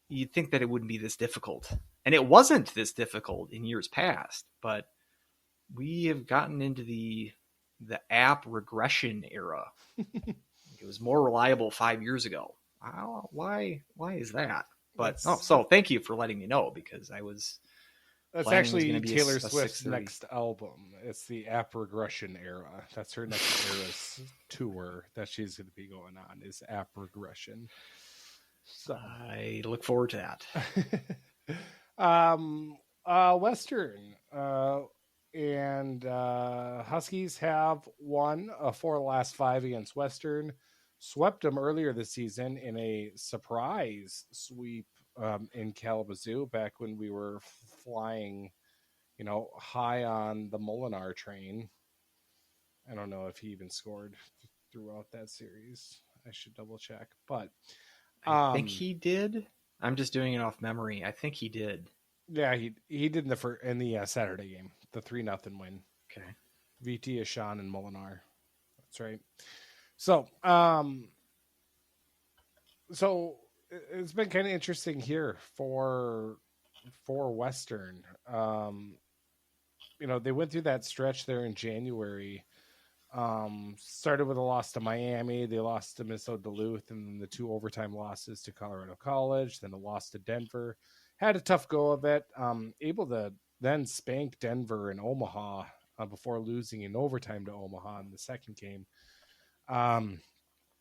Speaker 4: You'd think that it wouldn't be this difficult. And it wasn't this difficult in years past, but we have gotten into the app regression era. It was more reliable 5 years ago. Why is that? But so thank you for letting me know, because I was
Speaker 2: That's actually Taylor Swift's next album. It's the App Regression era. That's her next era's tour that she's going to be going on, is App Regression. So
Speaker 4: I look forward to
Speaker 2: that. Western and Huskies have won 4 of the last 5 against Western. Swept them earlier this season in a surprise sweep in Kalamazoo back when we were flying, high on the Molinar train. I don't know if he even scored throughout that series. I should double check, but
Speaker 4: I think he did. I'm just doing it off memory. I think he did.
Speaker 2: Yeah, he did in the Saturday game, the 3-0 win.
Speaker 4: Okay,
Speaker 2: VT, Ashan, and Molinar. That's right. So, so it's been kind of interesting here for Western. They went through that stretch there in January. Started with a loss to Miami, they lost to Minnesota Duluth, and then the 2 overtime losses to Colorado College, then a loss to Denver. Had a tough go of it. Able to then spank Denver and Omaha before losing in overtime to Omaha in the second game.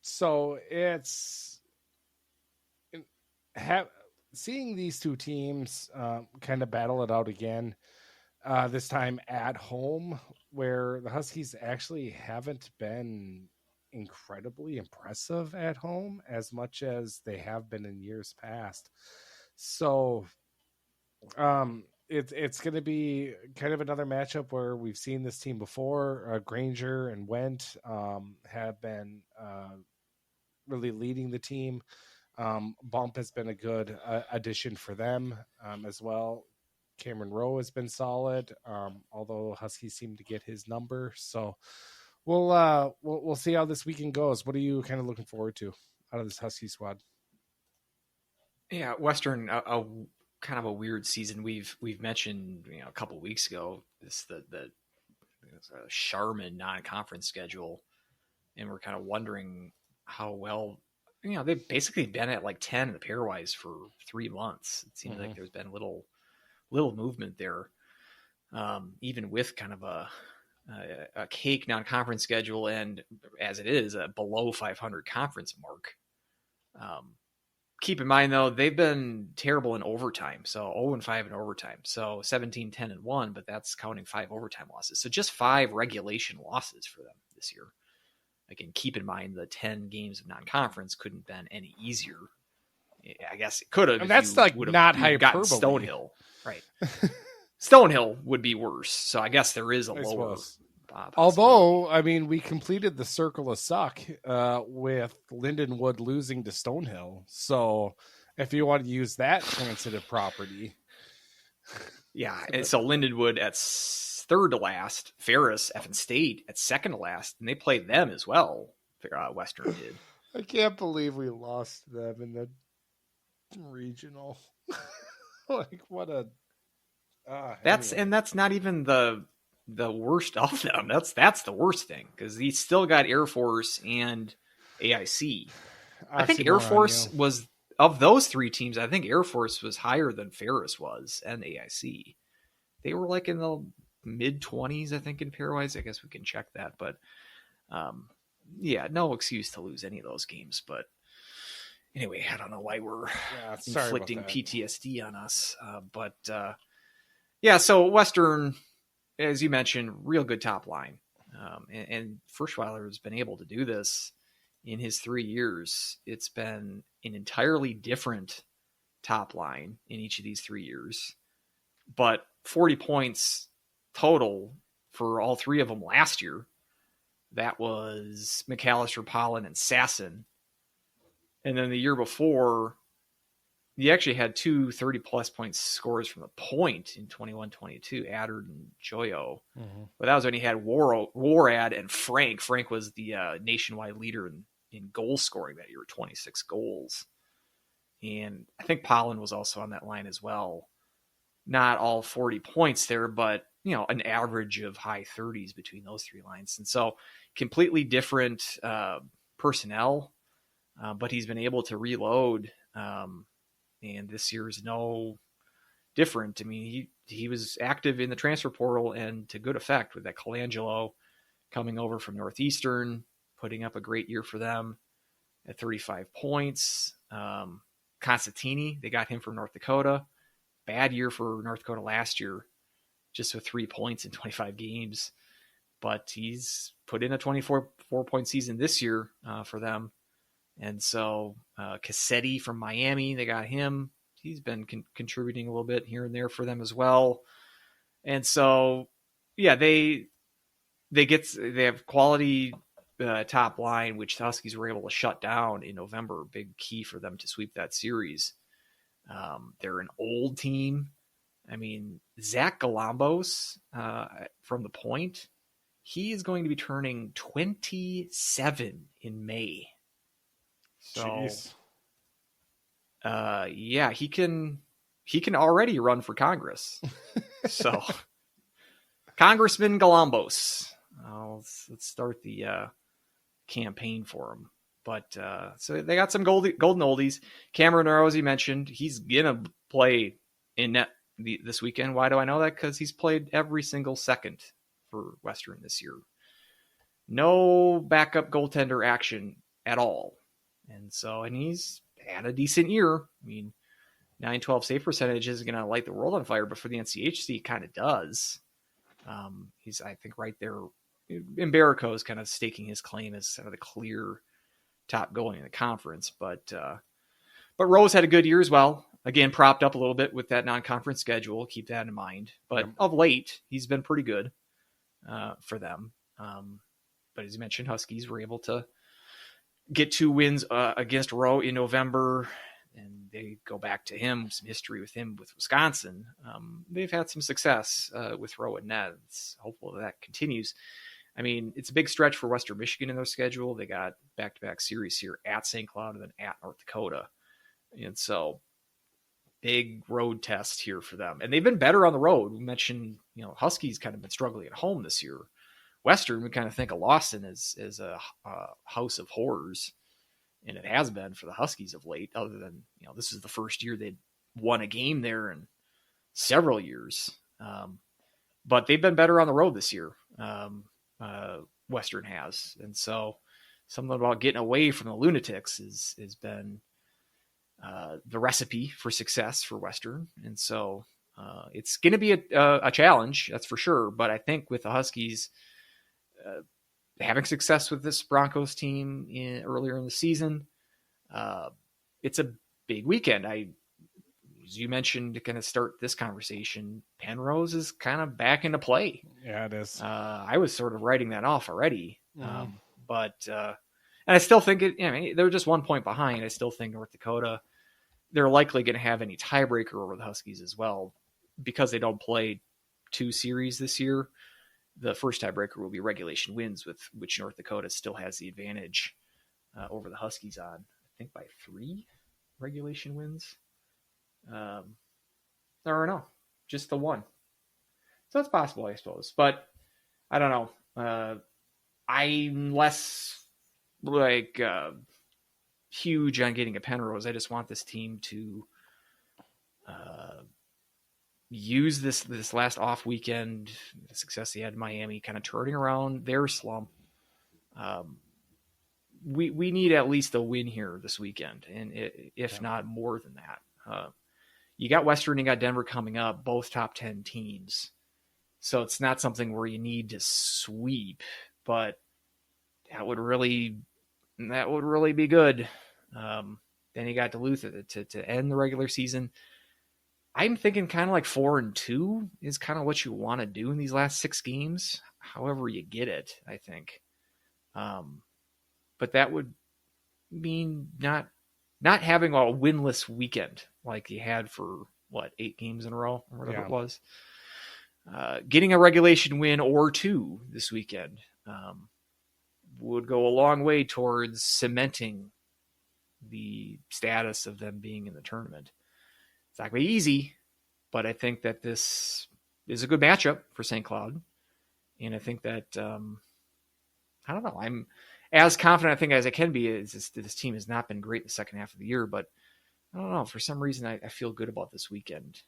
Speaker 2: So it's seeing these two teams kind of battle it out again. This time at home, where the Huskies actually haven't been incredibly impressive at home as much as they have been in years past. So it's going to be kind of another matchup where we've seen this team before. Granger and Wendt have been really leading the team. Bump has been a good addition for them as well. Cameron Rowe has been solid, although Huskies seem to get his number. So we'll see how this weekend goes. What are you kind of looking forward to out of this Husky squad?
Speaker 4: Yeah, Western, a kind of a weird season. We've mentioned a couple of weeks ago the Charmin non-conference schedule, and we're kind of wondering how well they've basically been at like 10 in the pairwise for 3 months. It seems like there's been little movement there, even with kind of a cake non-conference schedule, and as it is a below 500 conference mark. Keep in mind though, they've been terrible in overtime, so 0-5 in overtime, so 17-10-1, but that's counting 5 overtime losses, so just 5 regulation losses for them this year. Again, keep in mind the 10 games of non-conference couldn't have been any easier. I guess it could have.
Speaker 2: And that's like not hyperbole.
Speaker 4: Stonehill, right? Stonehill would be worse. So I guess there is a lower.
Speaker 2: Although, I mean, we completed the circle of suck with Lindenwood losing to Stonehill. So if you want to use that transitive property.
Speaker 4: Yeah. And so Lindenwood at third to last, Ferris, Effin State at second to last, and they played them as well. Western did.
Speaker 2: I can't believe we lost them in the regional. Like what a
Speaker 4: and that's not even the worst of them. That's the worst thing, because he still got Air Force and AIC. I think Air Force was, of those 3 teams, I think Air Force was higher than Ferris was and AIC. They were like in the mid 20s, I think, in pairwise. I guess we can check that, but yeah, no excuse to lose any of those games. But anyway, I don't know why we're inflicting PTSD on us. But so Western, as you mentioned, real good top line. And Furschweiler has been able to do this in his 3 years. It's been an entirely different top line in each of these 3 years. But 40 points total for all 3 of them last year. That was McAllister, Pollen, and Sasson. And then the year before, you actually had 2 30-plus point scores from the point in 21-22, Addard and Joyo. Mm-hmm. But that was when he had Warad and Frank. Frank was the nationwide leader in goal scoring that year, 26 goals. And I think Pollen was also on that line as well. Not all 40 points there, but an average of high 30s between those 3 lines. And so completely different personnel, but he's been able to reload. And this year is no different. I mean, he was active in the transfer portal and to good effect with that Colangelo coming over from Northeastern, putting up a great year for them at 35 points. Constantini, they got him from North Dakota. Bad year for North Dakota last year, just with 3 points in 25 games. But he's put in a 24-point season this year for them. And so Cassetti from Miami, they got him. He's been contributing a little bit here and there for them as well. And so, yeah, they have quality top line, which the Huskies were able to shut down in November. Big key for them to sweep that series. They're an old team. I mean, Zach Galambos from the Point, he is going to be turning 27 in May. So,
Speaker 2: Jeez.
Speaker 4: yeah, he can already run for Congress. So, Congressman Galambos, let's start the campaign for him. But so they got some golden oldies. Cameron Rose, you mentioned, he's gonna play in net this weekend. Why do I know that? Because he's played every single second for Western this year. No backup goaltender action at all. And he's had a decent year. I mean, 912 save percentage isn't going to light the world on fire, but for the NCHC, it kind of does. He's, I think, right there. Mbarico is kind of staking his claim as kind of the clear top goalie in the conference. But Rose had a good year as well. Again, propped up a little bit with that non-conference schedule. Keep that in mind. But of late, he's been pretty good for them. But as you mentioned, Huskies were able to get 2 wins against Rowe in November, and they go back to him, some history with him with Wisconsin. They've had some success with Rowe and net. It's hopeful that continues. I mean, it's a big stretch for Western Michigan in their schedule. They got back-to-back series here at St. Cloud and then at North Dakota. And so big road test here for them. And they've been better on the road. We mentioned, Huskies kind of been struggling at home this year. Western, we kind of think of Lawson as a house of horrors, and it has been for the Huskies of late, other than, this is the first year they'd won a game there in several years. But they've been better on the road this year. Western has. And so something about getting away from the Lunatics has been the recipe for success for Western. And so it's going to be a challenge, that's for sure. But I think with the Huskies having success with this Broncos team earlier in the season, it's a big weekend. As you mentioned, to kind of start this conversation, Penrose is kind of back into play.
Speaker 2: Yeah, it is.
Speaker 4: I was sort of writing that off already. But I still think they're just 1 point behind. I still think North Dakota, they're likely going to have any tiebreaker over the Huskies as well, because they don't play 2 series this year. The first tiebreaker will be regulation wins, with which North Dakota still has the advantage over the Huskies on, I think, by 3 regulation wins. Or no, just the 1. So that's possible, I suppose. But I don't know. I'm less huge on getting a Penrose. I just want this team to use this last off weekend, the success they had in Miami, kind of turning around their slump. We need at least a win here this weekend, and if not more than that. You got Western, you got Denver coming up, both top 10 teams. So it's not something where you need to sweep, but that would really be good. Then you got Duluth to end the regular season. I'm thinking kind of like 4-2 is kind of what you want to do in these last 6 games, however you get it, I think. But that would mean not having a winless weekend like you had for 8 games in a row or whatever it was. Getting a regulation win or 2 this weekend would go a long way towards cementing the status of them being in the tournament. It's not going to be easy, but I think that this is a good matchup for St. Cloud. And I think that, I don't know, I'm as confident, I think, as I can be. This team has not been great the second half of the year, but I don't know, for some reason I feel good about this weekend.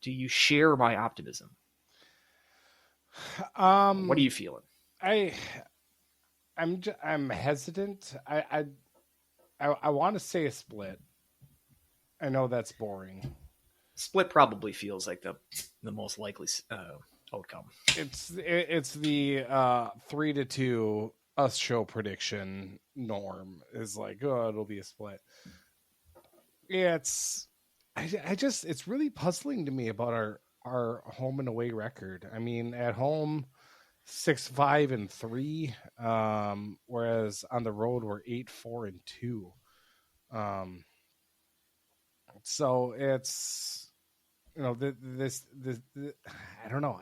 Speaker 4: Do you share my optimism? What are you feeling?
Speaker 2: I'm hesitant. I want to say a split. I know that's boring.
Speaker 4: Split probably feels like the most likely outcome.
Speaker 2: It's the 3-2 us show prediction norm is like, oh, it'll be a split. It's really puzzling to me about our home and away record. I mean, at home 6-5-3, whereas on the road we're 8-4-2. So it's, you know, this I don't know.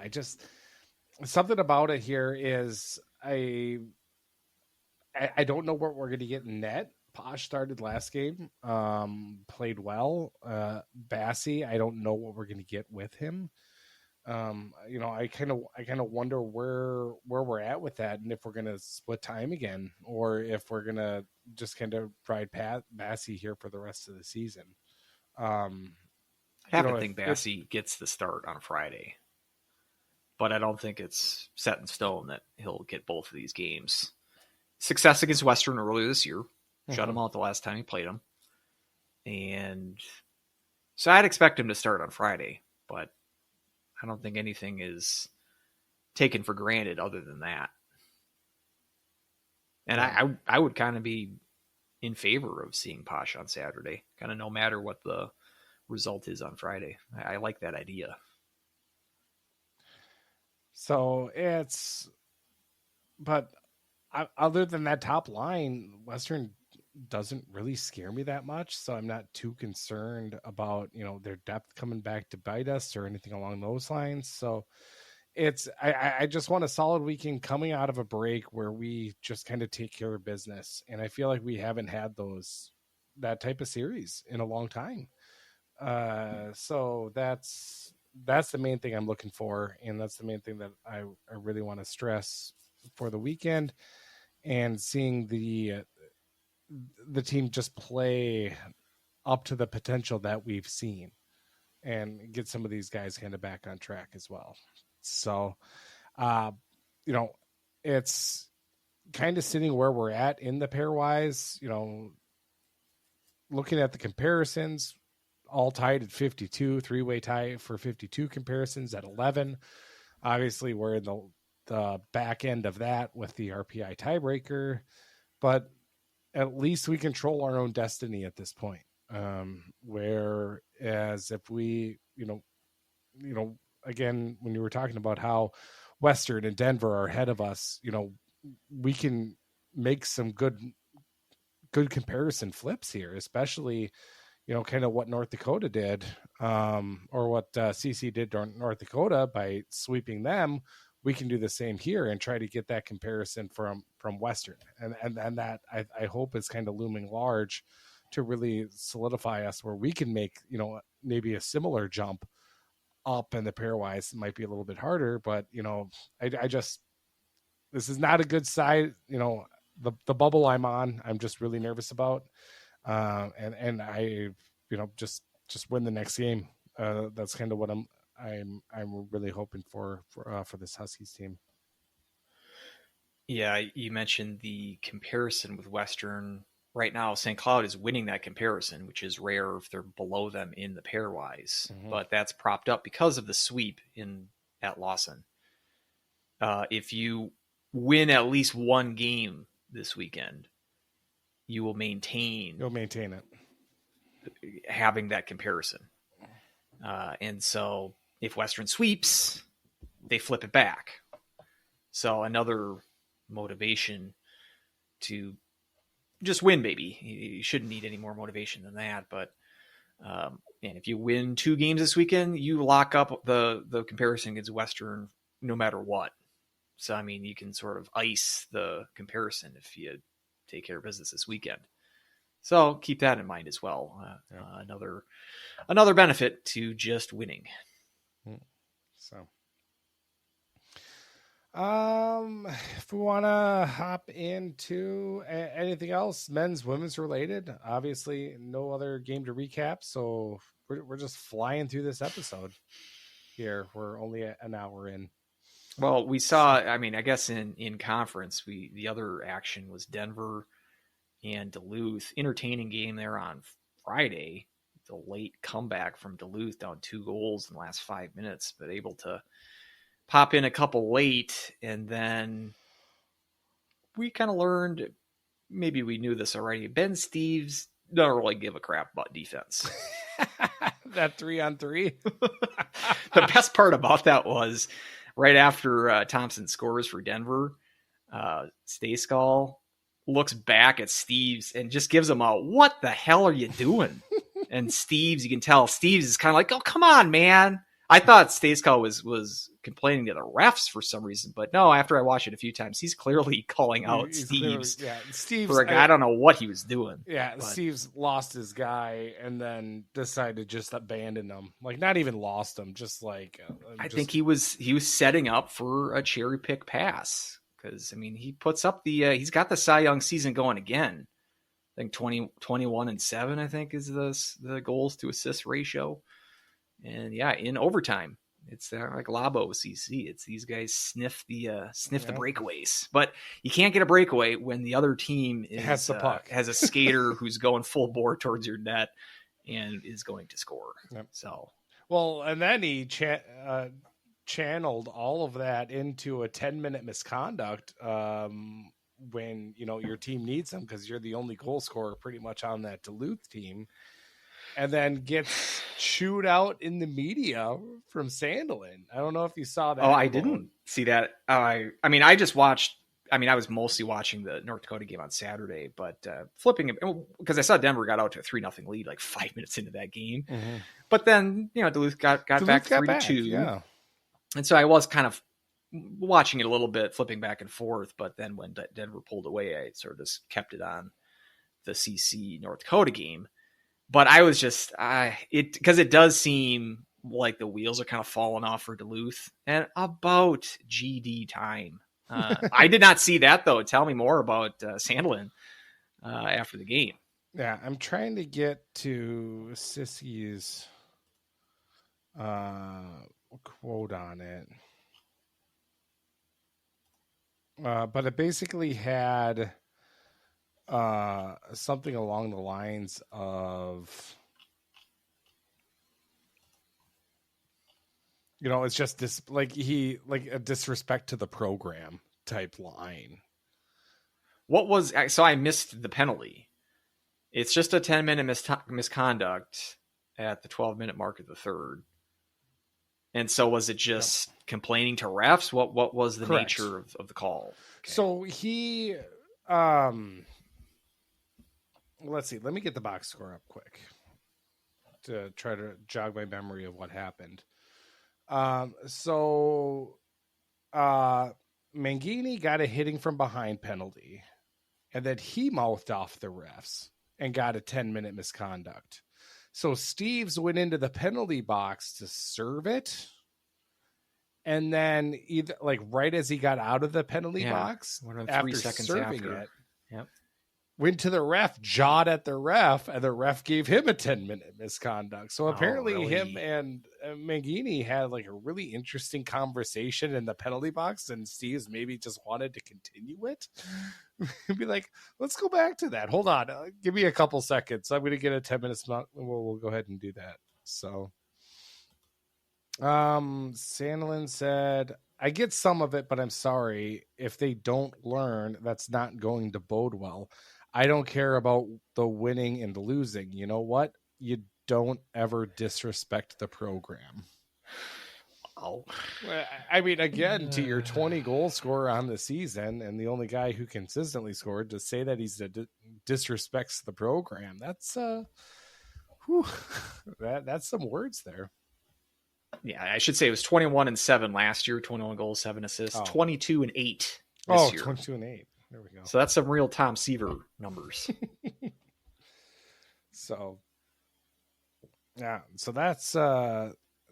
Speaker 2: Something about it here is I don't know what we're going to get in net. Posh started last game, played well. Bassey, I don't know what we're going to get with him. You know, I kind of wonder where we're at with that, and if we're going to split time again, or if we're going to just kind of ride Bassey here for the rest of the season.
Speaker 4: I happen to think Bassey gets the start on Friday, but I don't think it's set in stone that he'll get both of these games. Success against Western earlier this year. Shut him out the last time he played him. And so I'd expect him to start on Friday, but I don't think anything is taken for granted other than that. And I would kind of be in favor of seeing Posh on Saturday, kind of no matter what the result is on Friday. I like that idea.
Speaker 2: So but other than that top line, Western doesn't really scare me that much. So I'm not too concerned about, you know, their depth coming back to bite us or anything along those lines. So I just want a solid weekend coming out of a break where we just kind of take care of business. And I feel like we haven't had that type of series in a long time. So that's the main thing I'm looking for. And that's the main thing that I really want to stress for the weekend, and seeing the team just play up to the potential that we've seen and get some of these guys kind of back on track as well. So, you know, it's kind of sitting where we're at in the pairwise, you know, looking at the comparisons, all tied at 52, three-way tie for 52 comparisons at 11. Obviously, we're in the back end of that with the RPI tiebreaker, but at least we control our own destiny at this point. Whereas if we, you know, again, when you were talking about how Western and Denver are ahead of us, you know, we can make some good comparison flips here, especially, you know, kind of what North Dakota did, or what CC did to North Dakota by sweeping them. We can do the same here and try to get that comparison from Western. And that I hope is kind of looming large to really solidify us where we can make, you know, maybe a similar jump up, and the pairwise might be a little bit harder, but, you know, I just, this is not a good side, you know, the bubble I'm on, I'm just really nervous about. And I, you know, just win the next game. That's kind of what I'm really hoping for this Huskies team.
Speaker 4: Yeah, you mentioned the comparison with Western. Right now, St. Cloud is winning that comparison, which is rare if they're below them in the pairwise. But that's propped up because of the sweep at Lawson. If you win at least one game this weekend, you will maintain.
Speaker 2: You'll maintain it,
Speaker 4: having that comparison. And so if Western sweeps, they flip it back. So another motivation to just win, baby. You shouldn't need any more motivation than that. But and if you win 2 games this weekend, you lock up the comparison against Western no matter what. So, I mean, you can sort of ice the comparison if you take care of business this weekend. So keep that in mind as well. Another benefit to just winning.
Speaker 2: So, if we want to hop into anything else, men's, women's related, obviously no other game to recap. So we're just flying through this episode here. We're only an hour in.
Speaker 4: Well, we saw, I mean, I guess in conference, the other action was Denver and Duluth. Entertaining game there on Friday. The late comeback from Duluth, down 2 goals in the last 5 minutes, but able to pop in a couple late. And then we kind of learned, maybe we knew this already, Ben Steves don't really give a crap about defense.
Speaker 2: That 3-on-3.
Speaker 4: The best part about that was right after Thompson scores for Denver, Stayskal looks back at Steves and just gives him a, what the hell are you doing? And Steves, you can tell Steves is kind of like, oh, come on, man. I thought Stayskal was complaining to the refs for some reason, but no, after I watched it a few times, he's clearly calling out Steves.
Speaker 2: Steves,
Speaker 4: for a guy, I don't know what he was doing.
Speaker 2: Yeah, but Steves lost his guy and then decided to just abandon him. Like, not even lost him, just like...
Speaker 4: I think he was setting up for a cherry pick pass. Because, I mean, he puts up he's got the Cy Young season going again. I think 21-7, I think, is the goals to assist ratio. And yeah, in overtime, it's like Labo CC. It's these guys sniff the breakaways, but you can't get a breakaway when the other team
Speaker 2: has the puck,
Speaker 4: has a skater who's going full bore towards your net and is going to score.
Speaker 2: Yep.
Speaker 4: So,
Speaker 2: well, and then he channeled all of that into a 10-minute misconduct when your team needs them, because you're the only goal scorer pretty much on that Duluth team. And then gets chewed out in the media from Sandelin. I don't know if you saw that.
Speaker 4: Oh, I didn't see that. I mean, I just watched. I mean, I was mostly watching the North Dakota game on Saturday, but flipping it because I saw Denver got out to a 3-0 lead like 5 minutes into that game. Mm-hmm. But then Duluth got back 3-2.
Speaker 2: Yeah.
Speaker 4: And so I was kind of watching it a little bit, flipping back and forth. But then when Denver pulled away, I sort of just kept it on the CC North Dakota game. But I was just, because it does seem like the wheels are kind of falling off for Duluth and about GD time. I did not see that, though. Tell me more about Sandelin after the game.
Speaker 2: Yeah, I'm trying to get to Sissy's quote on it. But it basically had... something along the lines of, it's just this, like a disrespect to the program type line.
Speaker 4: So I missed the penalty. It's just a 10-minute misconduct at the 12-minute mark of the third. And so was it just complaining to refs? What was the
Speaker 2: Correct.
Speaker 4: nature of the call? Okay.
Speaker 2: So he, let's see. Let me get the box score up quick to try to jog my memory of what happened. So Mangini got a hitting from behind penalty, and then he mouthed off the refs and got a 10-minute misconduct. So Steves went into the penalty box to serve it. And then either like right as he got out of the penalty box, after
Speaker 4: 3 seconds
Speaker 2: serving
Speaker 4: after.
Speaker 2: it,
Speaker 4: Yep.
Speaker 2: went to the ref, jawed at the ref, and the ref gave him a 10-minute misconduct. So apparently him and Mangini had like a really interesting conversation in the penalty box, and Steve's maybe just wanted to continue it. Be like, let's go back to that. Hold on. Give me a couple seconds. I'm going to get a 10 minutes. We'll go ahead and do that. So Sandelin said, I get some of it, but I'm sorry. If they don't learn, that's not going to bode well. I don't care about the winning and the losing. You know what? You don't ever disrespect the program.
Speaker 4: Oh,
Speaker 2: I mean, again, to your 20 goal scorer on the season and the only guy who consistently scored, to say that he's disrespects the program, that's that's some words there.
Speaker 4: Yeah, I should say it was 21-7 last year, 21 goals, 7 assists, 22-8 this year.
Speaker 2: 22-8. There we go.
Speaker 4: So that's some real Tom Seaver numbers.
Speaker 2: So, yeah, so that's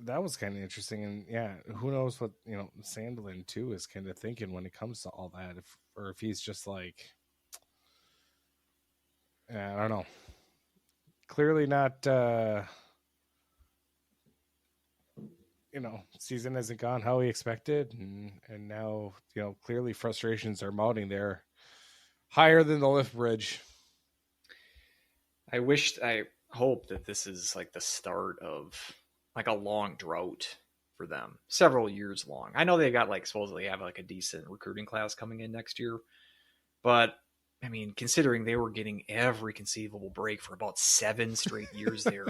Speaker 2: that was kind of interesting, and yeah, who knows what Sandelin too is kind of thinking when it comes to all that, if he's just like, I don't know, clearly not season hasn't gone how we expected, and now clearly frustrations are mounting there, higher than the lift bridge.
Speaker 4: I hope that this is like the start of like a long drought for them, several years long. I know they got supposedly have like a decent recruiting class coming in next year, but I mean, considering they were getting every conceivable break for about 7 straight years there,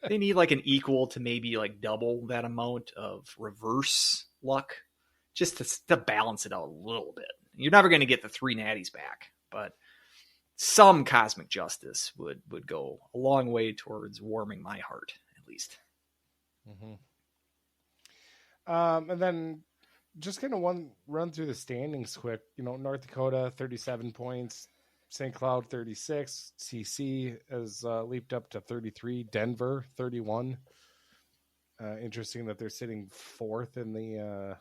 Speaker 4: they need like an equal to maybe like double that amount of reverse luck just to balance it out a little bit. You're never going to get the 3 natties back, but some cosmic justice would go a long way towards warming my heart, at least.
Speaker 2: Mm-hmm. And then just kind of run through the standings quick. North Dakota 37 points, St. Cloud 36, CC has leaped up to 33, Denver 31. Interesting that they're sitting 4th in the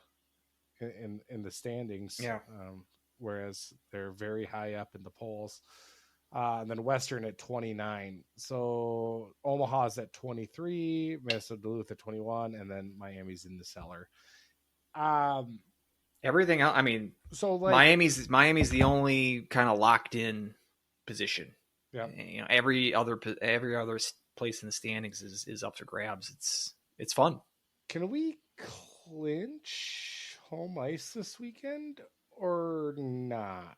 Speaker 2: in the standings.
Speaker 4: Yeah.
Speaker 2: Whereas they're very high up in the polls. And then Western at 29. So Omaha's at 23, Minnesota Duluth at 21, and then Miami's in the cellar.
Speaker 4: Everything else, I mean, so Miami's the only kind of locked in position.
Speaker 2: Yeah.
Speaker 4: Every other place in the standings is up for grabs. It's fun.
Speaker 2: Can we clinch home ice this weekend or not?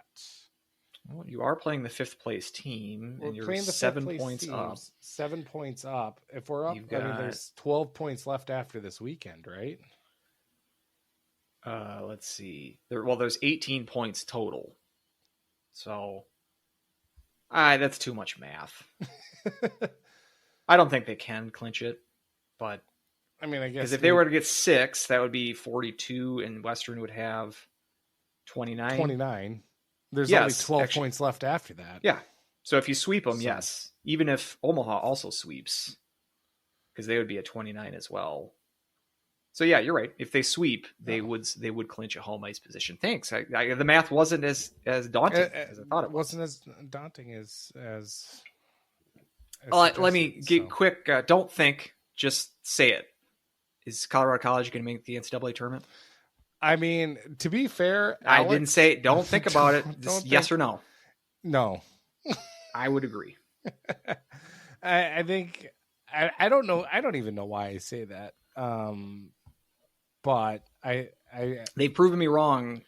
Speaker 4: Well, you are playing the 5th place team, and you're 7 points up.
Speaker 2: 7 points up. If we're up, there's 12 points left after this weekend, right?
Speaker 4: Let's see. There's 18 points total. So, that's too much math. I don't think they can clinch it, but
Speaker 2: I mean, I guess
Speaker 4: because if they were to get 6, that would be 42, and Western would have 29.
Speaker 2: 29. There's only 12 points left after that.
Speaker 4: Yeah. So if you sweep them, yes. Even if Omaha also sweeps, because they would be at 29 as well. So yeah, you're right. If they sweep, they would clinch a home ice position. Thanks. The math wasn't as daunting as I thought it was.
Speaker 2: Wasn't as daunting as
Speaker 4: let me get quick. Don't think. Just say it. Is Colorado College going to make the NCAA tournament?
Speaker 2: I mean, to be fair,
Speaker 4: I didn't say it. Don't think about it. Yes or no?
Speaker 2: No.
Speaker 4: I would agree.
Speaker 2: I think I don't know. I don't even know why I say that. But
Speaker 4: they've proven me wrong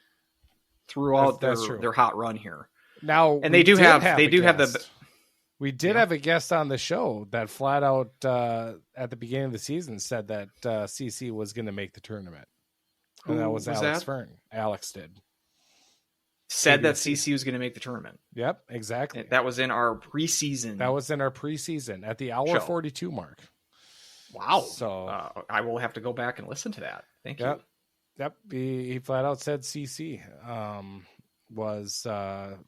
Speaker 4: throughout their hot run here.
Speaker 2: Now,
Speaker 4: and they do have
Speaker 2: we did have a guest on the show that flat out at the beginning of the season said that CC was going to make the tournament. And that was Alex Fern. Alex did.
Speaker 4: Said that CC was going to make the tournament.
Speaker 2: Yep, exactly.
Speaker 4: That was in our preseason.
Speaker 2: At the hour 42 mark.
Speaker 4: Wow.
Speaker 2: So
Speaker 4: I will have to go back and listen to that. Thank you.
Speaker 2: Yep. He flat out said CC was going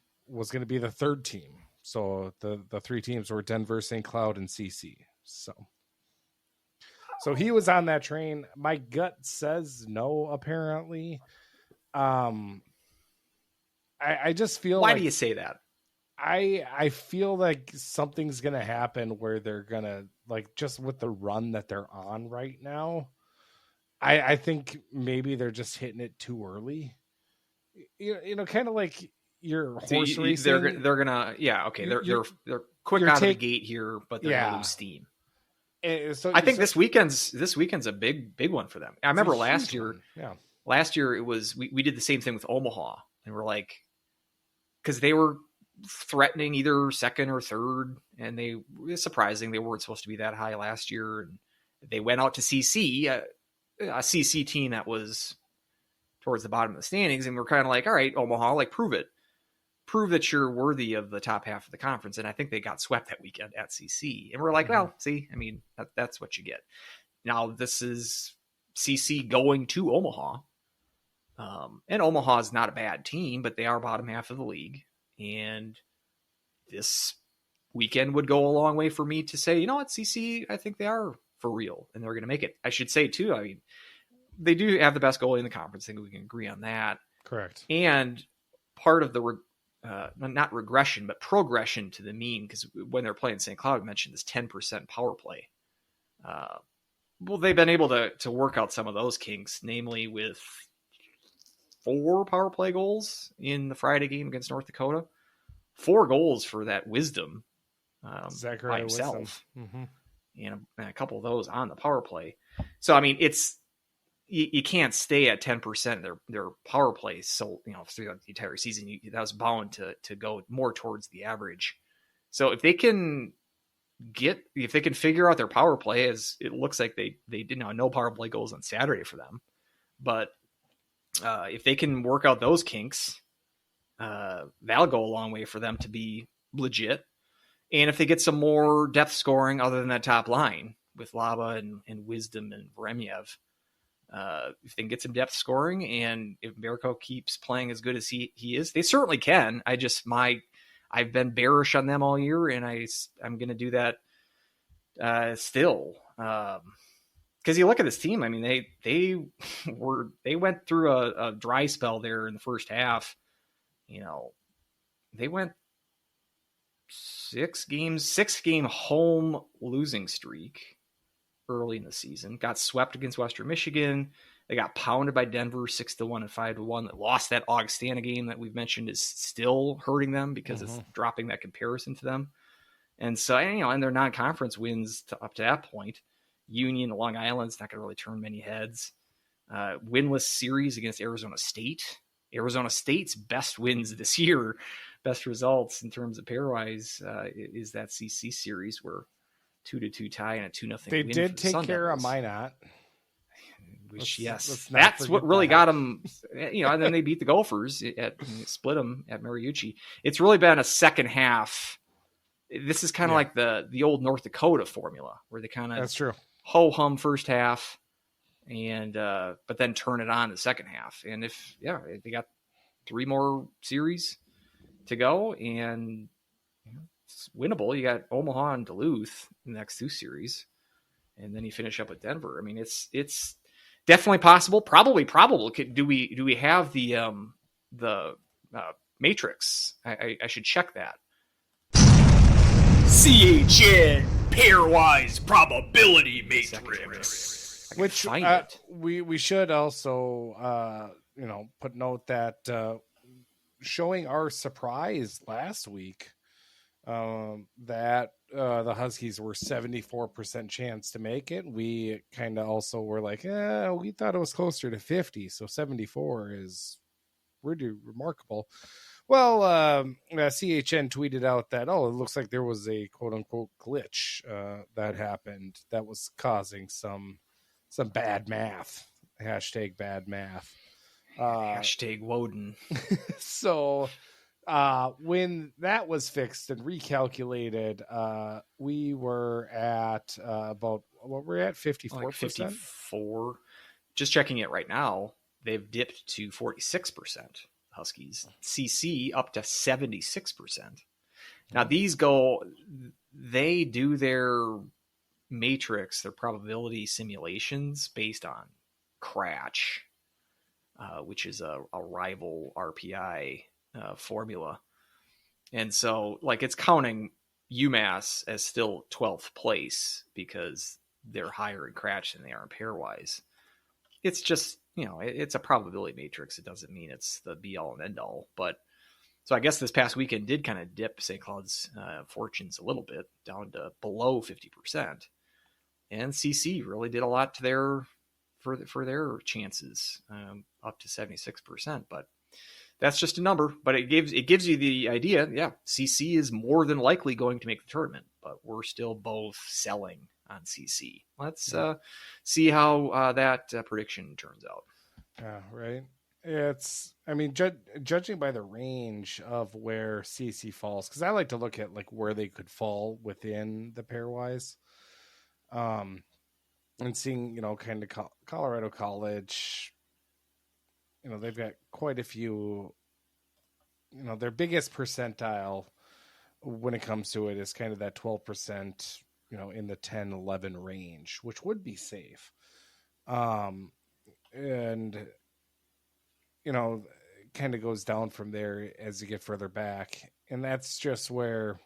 Speaker 2: to be the 3rd team. So the 3 teams were Denver, St. Cloud, and CC. So he was on that train. My gut says no, apparently. I just feel
Speaker 4: Why do you say that?
Speaker 2: I feel like something's going to happen where they're going to, just with the run that they're on right now, I think maybe they're just hitting it too early. Kind of like your horse racing.
Speaker 4: They're going to, okay. They're quick out of the gate here, but they're going to lose steam.
Speaker 2: So
Speaker 4: I think this weekend's a big one for them. I remember last year.
Speaker 2: Yeah.
Speaker 4: Last year it was we did the same thing with Omaha, and we're like, because they were threatening either 2nd or 3rd, and it was surprising they weren't supposed to be that high last year, and they went out to CC, a CC team that was towards the bottom of the standings, and we're kind of like, all right, Omaha, prove it. Prove that you're worthy of the top half of the conference. And I think they got swept that weekend at CC. And we're like, well, see, I mean, that's what you get. Now, this is CC going to Omaha. And Omaha is not a bad team, but they are bottom half of the league. And this weekend would go a long way for me to say, you know what, CC, I think they are for real, and they're going to make it. I should say, too, I mean, they do have the best goalie in the conference. I think we can agree on that.
Speaker 2: Correct.
Speaker 4: And part of the not regression, but progression to the mean, because when they're playing St. Cloud, I mentioned this 10% power play Well, they've been able to work out some of those kinks, namely with 4 power play goals in the Friday game against North Dakota. 4 goals for that Wisdom by himself.
Speaker 2: Mm-hmm.
Speaker 4: And a couple of those on the power play. So, I mean, it's you can't stay at 10% their power play. So, through the entire season, that was bound to go more towards the average. So if they can figure out their power play, as it looks like they did no power play goals on Saturday for them, but if they can work out those kinks, that'll go a long way for them to be legit. And if they get some more depth scoring other than that top line with Laba and Wisdom and Vremyev, if they can get some depth scoring, and if Barco keeps playing as good as he is, they certainly can. I've been bearish on them all year, and I'm going to do that still. Because you look at this team, I mean, they went through a dry spell there in the first half. They went 6-game home losing streak early in the season. Got swept against Western Michigan. They got pounded by Denver 6-1 and 5-1. That lost that Augustana game that we've mentioned is still hurting them because it's dropping that comparison to them. And so, and their non-conference wins up to that point. Union, Long Island's not going to really turn many heads. Winless series against Arizona State. Arizona State's best wins this year, best results in terms of pairwise, is that CC series where 2-2 tie and a 2-0
Speaker 2: they
Speaker 4: win.
Speaker 2: They did take care of Minot.
Speaker 4: That's what really got them. And then they beat the Gophers split them at Mariucci. It's really been a second half. This is kind of like the old North Dakota formula where they kind of
Speaker 2: that's true
Speaker 4: ho-hum first half and but then turn it on the second half. And if they got 3 more series to go and it's winnable. You got Omaha and Duluth in the next 2 series, and then you finish up with Denver. I mean, it's definitely possible. Probably probable. Do we have the matrix? I should check that.
Speaker 3: CHN Pairwise Probability Matrix.
Speaker 2: Which we should also put note that showing our surprise last week that the Huskies were 74% chance to make it. We kind of also were like, we thought it was closer to 50, so 74 is really remarkable. Well, CHN tweeted out that, it looks like there was a quote-unquote glitch that happened that was causing some bad math. Hashtag bad math.
Speaker 4: Hashtag Woden.
Speaker 2: So when that was fixed and recalculated, we were at about, what we're at, 54%?
Speaker 4: Like 54. Just checking it right now, they've dipped to 46%. Huskies. CC up to 76%. Now they do their matrix, their probability simulations based on Cratch, which is a rival RPI formula. And so it's counting UMass as still 12th place because they're higher in Cratch than they are in Pairwise. It's just, it's a probability matrix. It doesn't mean it's the be all and end all. But so I guess this past weekend did kind of dip St. Cloud's fortunes a little bit down to below 50%. And CC really did a lot to for their chances up to 76%. But that's just a number. But it gives you the idea. Yeah, CC is more than likely going to make the tournament. But we're still both selling on CC. Let's see how that prediction turns out.
Speaker 2: Yeah, right. Judging by the range of where CC falls, because I like to look at where they could fall within the pairwise, and seeing kind of Colorado College. They've got quite a few. Their biggest percentile when it comes to it is kind of that 12%. In the 10-11 range, which would be safe. And, kind of goes down from there as you get further back. And that's just where,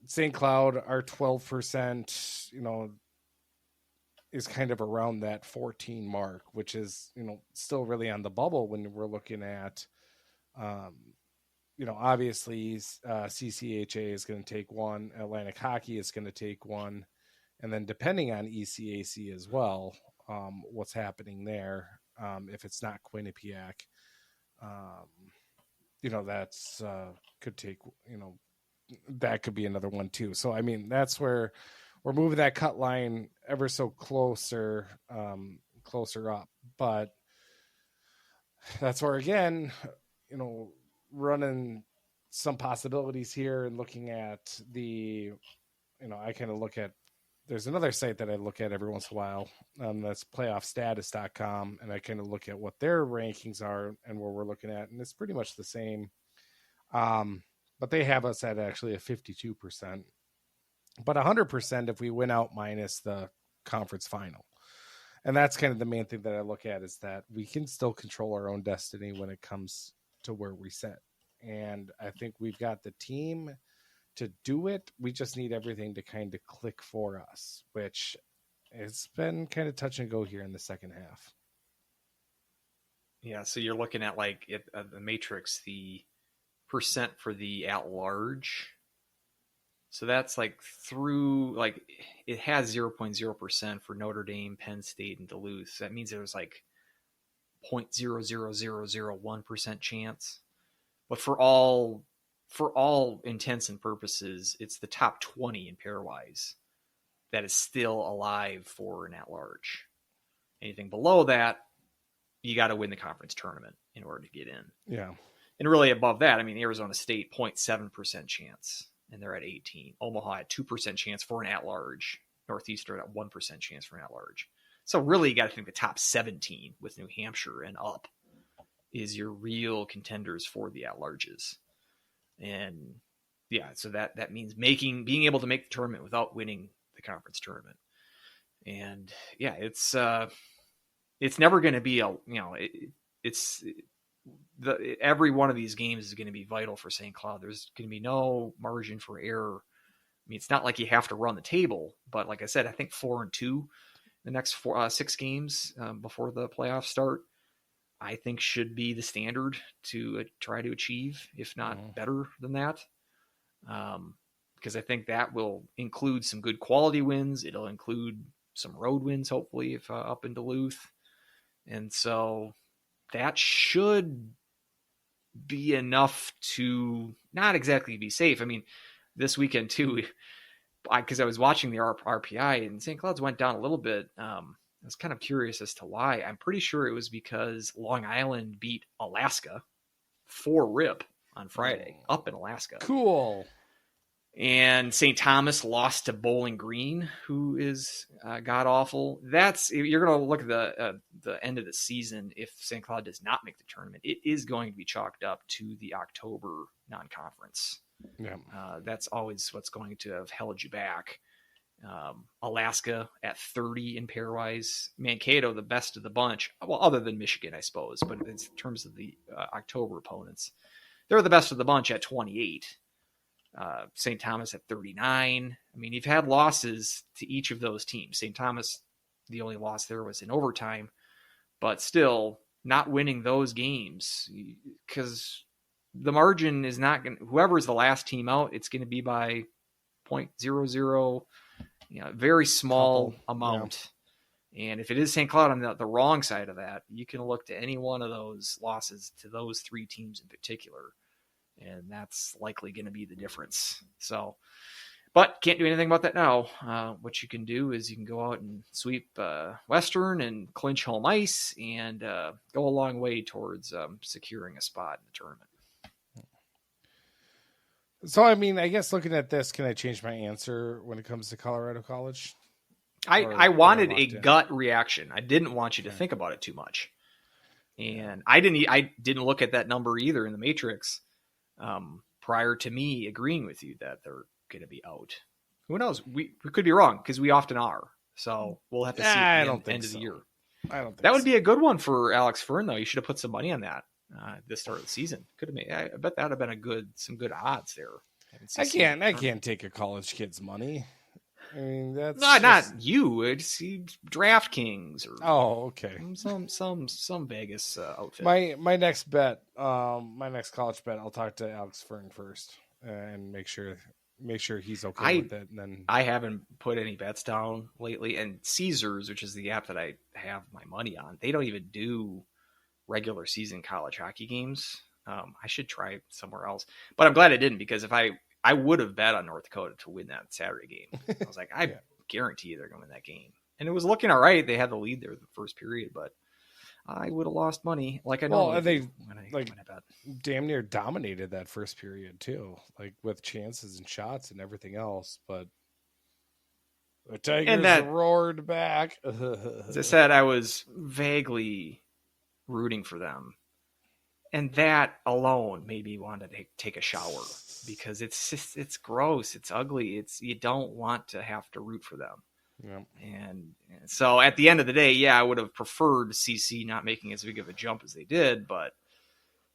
Speaker 2: St. Cloud are 12%, is kind of around that 14 mark, which is, still really on the bubble when we're looking at, obviously CCHA is going to take one, Atlantic Hockey is going to take one, and then depending on ECAC as well, what's happening there, if it's not Quinnipiac, that's could take, that could be another one too. So, I mean, that's where we're moving that cut line ever so closer up. But that's where, again, running some possibilities here and looking at the, I kind of look at, there's another site that I look at every once in a while. That's playoffstatus.com. And I kind of look at what their rankings are and where we're looking at. And it's pretty much the same. But they have us at actually a 52%, but 100% if we win out minus the conference final. And that's kind of the main thing that I look at, is that we can still control our own destiny when it comes to where we sit. And I think we've got the team to do it. We just need everything to kind of click for us, which it's been kind of touch and go here in the second half.
Speaker 4: Yeah. So you're looking at like the matrix, the percent for the at large. So that's like through, like, it has 0.0% for Notre Dame, Penn State, and Duluth. So that means there's like 0.00001% chance. But for all intents and purposes, it's the top 20 in Pairwise that is still alive for an at large. Anything below that, you got to win the conference tournament in order to get in.
Speaker 2: Yeah.
Speaker 4: And really above that, I mean, Arizona State, 0.7% chance, and they're at 18. Omaha at 2% chance for an at-large. Northeastern at 1% chance for an at-large. So really, you got to think the top 17 with New Hampshire and up is your real contenders for the at-larges. And yeah, so that means being able to make the tournament without winning the conference tournament. And yeah, it's never going to be every one of these games is going to be vital for St. Cloud. There's going to be no margin for error. I mean, it's not like you have to run the table, but like I said, I think 4-2 the next 6 games before the playoffs start, I think should be the standard to try to achieve, if not better than that. Because I think that will include some good quality wins. It'll include some road wins, hopefully, if up in Duluth. And so that should be enough to not exactly be safe. I mean, this weekend too, because I was watching the RPI and St. Cloud's went down a little bit. I was kind of curious as to why. I'm pretty sure it was because Long Island beat Alaska 4-rip on Friday up in Alaska.
Speaker 2: Cool.
Speaker 4: And St. Thomas lost to Bowling Green, who is god awful. You're going to look at the end of the season. If St. Cloud does not make the tournament, it is going to be chalked up to the October non-conference.
Speaker 2: Yeah,
Speaker 4: that's always what's going to have held you back. Alaska at 30 in Pairwise. Mankato, the best of the bunch. Well, other than Michigan, I suppose, but in terms of the October opponents, they're the best of the bunch at 28. St. Thomas at 39. I mean, you've had losses to each of those teams. St. Thomas, the only loss there was in overtime, but still not winning those games because the margin is not going to, whoever's the last team out, it's going to be by 0.00, very small amount. Yeah. And if it is St. Cloud on the wrong side of that, you can look to any one of those losses to those 3 teams in particular. And that's likely going to be the difference. So, but can't do anything about that now. What you can do is you can go out and sweep Western and clinch home ice and go a long way towards securing a spot in the tournament.
Speaker 2: So, I mean, I guess looking at this, can I change my answer when it comes to Colorado College?
Speaker 4: I wanted a gut reaction. I didn't want you to think about it too much. And I didn't look at that number either in the matrix. Prior to me agreeing with you that they're going to be out. Who knows? We could be wrong because we often are. So we'll have to see at the end of the year.
Speaker 2: I don't think
Speaker 4: that would be a good one for Alex Fern, though. You should have put some money on that this start of the season. Could have made. I bet that would have been some good odds there.
Speaker 2: I can't take a college kid's money. I mean, that's
Speaker 4: not you. It's DraftKings or
Speaker 2: okay.
Speaker 4: Some Vegas outfit.
Speaker 2: My next bet, my next college bet, I'll talk to Alex Fern first and make sure he's okay with it. And then
Speaker 4: I haven't put any bets down lately. And Caesars, which is the app that I have my money on, they don't even do regular season college hockey games. I should try somewhere else, but I'm glad I didn't, because if I would have bet on North Dakota to win that Saturday game. I was like, I guarantee they're going to win that game. And it was looking all right. They had the lead there the first period, but I would have lost money. Like I know
Speaker 2: they
Speaker 4: when I bet.
Speaker 2: Damn near dominated that first period too, like with chances and shots and everything else. But the Tigers roared back.
Speaker 4: As I said, I was vaguely rooting for them. And that alone made me want to take a shower, because it's gross. It's ugly. You don't want to have to root for them.
Speaker 2: Yeah.
Speaker 4: And so at the end of the day, I would have preferred CC not making as big of a jump as they did. But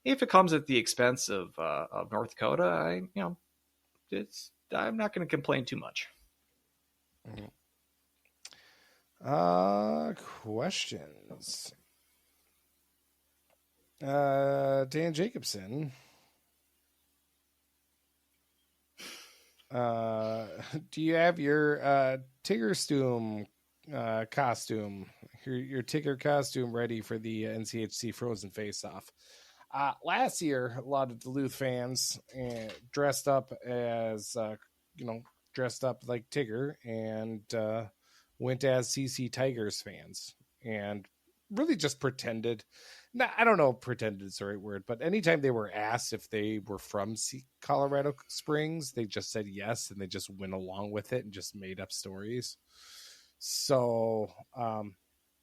Speaker 4: if it comes at the expense of North Dakota, I'm not going to complain too much.
Speaker 2: Questions. Dan Jacobson. Do you have your Tigger costume, your Tigger costume ready for the NCHC Frozen Face-Off? Last year, a lot of Duluth fans dressed up as, dressed up like Tigger and went as CC Tigers fans and really just pretended. No, I don't know if pretended is the right word, but anytime they were asked if they were from Colorado Springs, they just said yes, and they just went along with it and just made up stories. So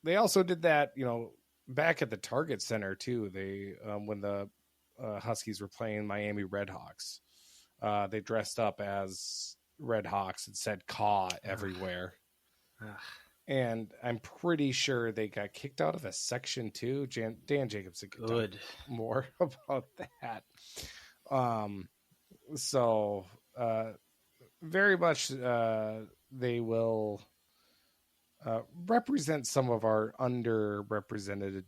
Speaker 2: they also did that, back at the Target Center too. They when the Huskies were playing Miami Redhawks, they dressed up as Redhawks and said "caw" everywhere. And I'm pretty sure they got kicked out of a section too. Dan Jacobson could talk more about that. So very much they will represent some of our underrepresented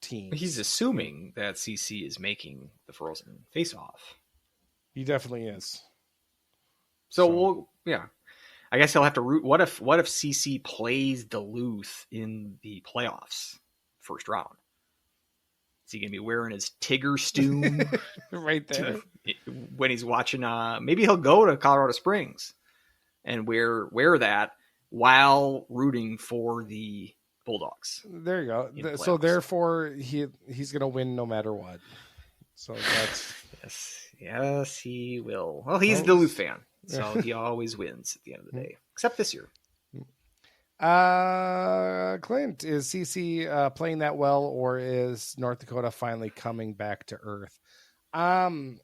Speaker 2: teams.
Speaker 4: He's assuming that CC is making the Frozen Face-Off.
Speaker 2: He definitely is.
Speaker 4: So I guess he'll have to root. What if CC plays Duluth in the playoffs first round? Is he gonna be wearing his Tigger stew
Speaker 2: right there
Speaker 4: when he's watching? Maybe he'll go to Colorado Springs and wear that while rooting for the Bulldogs.
Speaker 2: There you go. So therefore, he's gonna win no matter what. So that's
Speaker 4: yes, he will. Well, he's a Duluth fan. So he always wins at the end of the day, except this year.
Speaker 2: Clint, is CC playing that well, or is North Dakota finally coming back to earth? Kind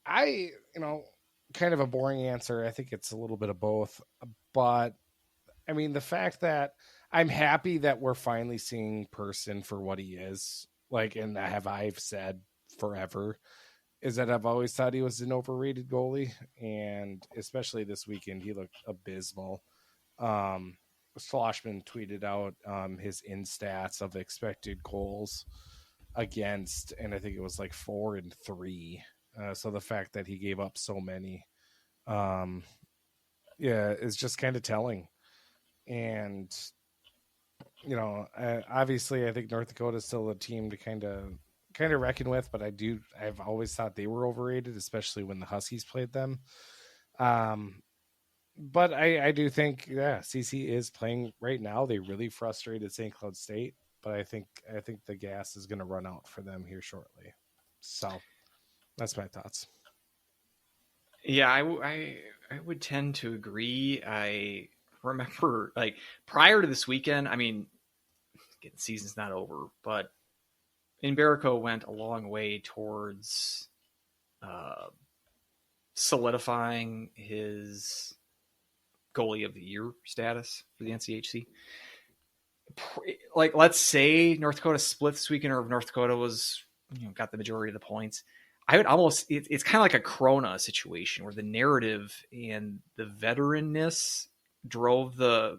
Speaker 2: of a boring answer. I think it's a little bit of both. But, I mean, the fact that I'm happy that we're finally seeing Person for what he is, and I've said forever, is that I've always thought he was an overrated goalie, and especially this weekend, he looked abysmal. Schlossman tweeted out his stats of expected goals against, and I think it was 4 and 3. So the fact that he gave up so many, is just kind of telling. And, obviously I think North Dakota is still a team to kind of reckon with, but I've always thought they were overrated, especially when the Huskies played them. But I do think, CC is playing right now. They really frustrated St. Cloud State, but I think the gas is going to run out for them here shortly. So that's my thoughts.
Speaker 4: Yeah, I would tend to agree. I remember prior to this weekend, I mean, the season's not over, but Mberico went a long way towards solidifying his goalie of the year status for the NCHC. Let's say North Dakota split this weekend, or if North Dakota was got the majority of the points, I would almost, it's kind of like a Corona situation where the narrative and the veteranness drove the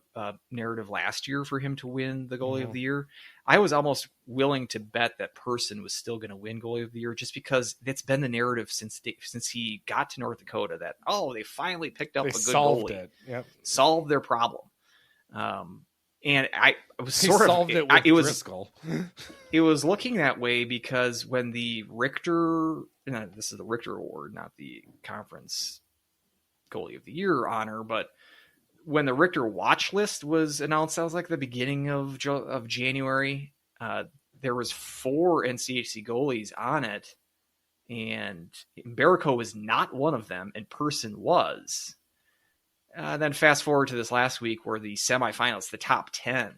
Speaker 4: narrative last year for him to win the goalie of the year. I was almost willing to bet that Person was still going to win goalie of the year just because it's been the narrative since he got to North Dakota that, they finally picked up a good
Speaker 2: solved
Speaker 4: goalie.
Speaker 2: It. Yep.
Speaker 4: Solved their problem. And I was
Speaker 2: solved it with Driscoll.
Speaker 4: It was looking that way because when the Richter, this is the Richter Award, not the conference goalie of the year honor, but when the Richter watch list was announced, that was like the beginning of January. There was 4 NCHC goalies on it, and Barrico was not one of them, and Person was. Then fast forward to this last week where the semifinals, the top 10.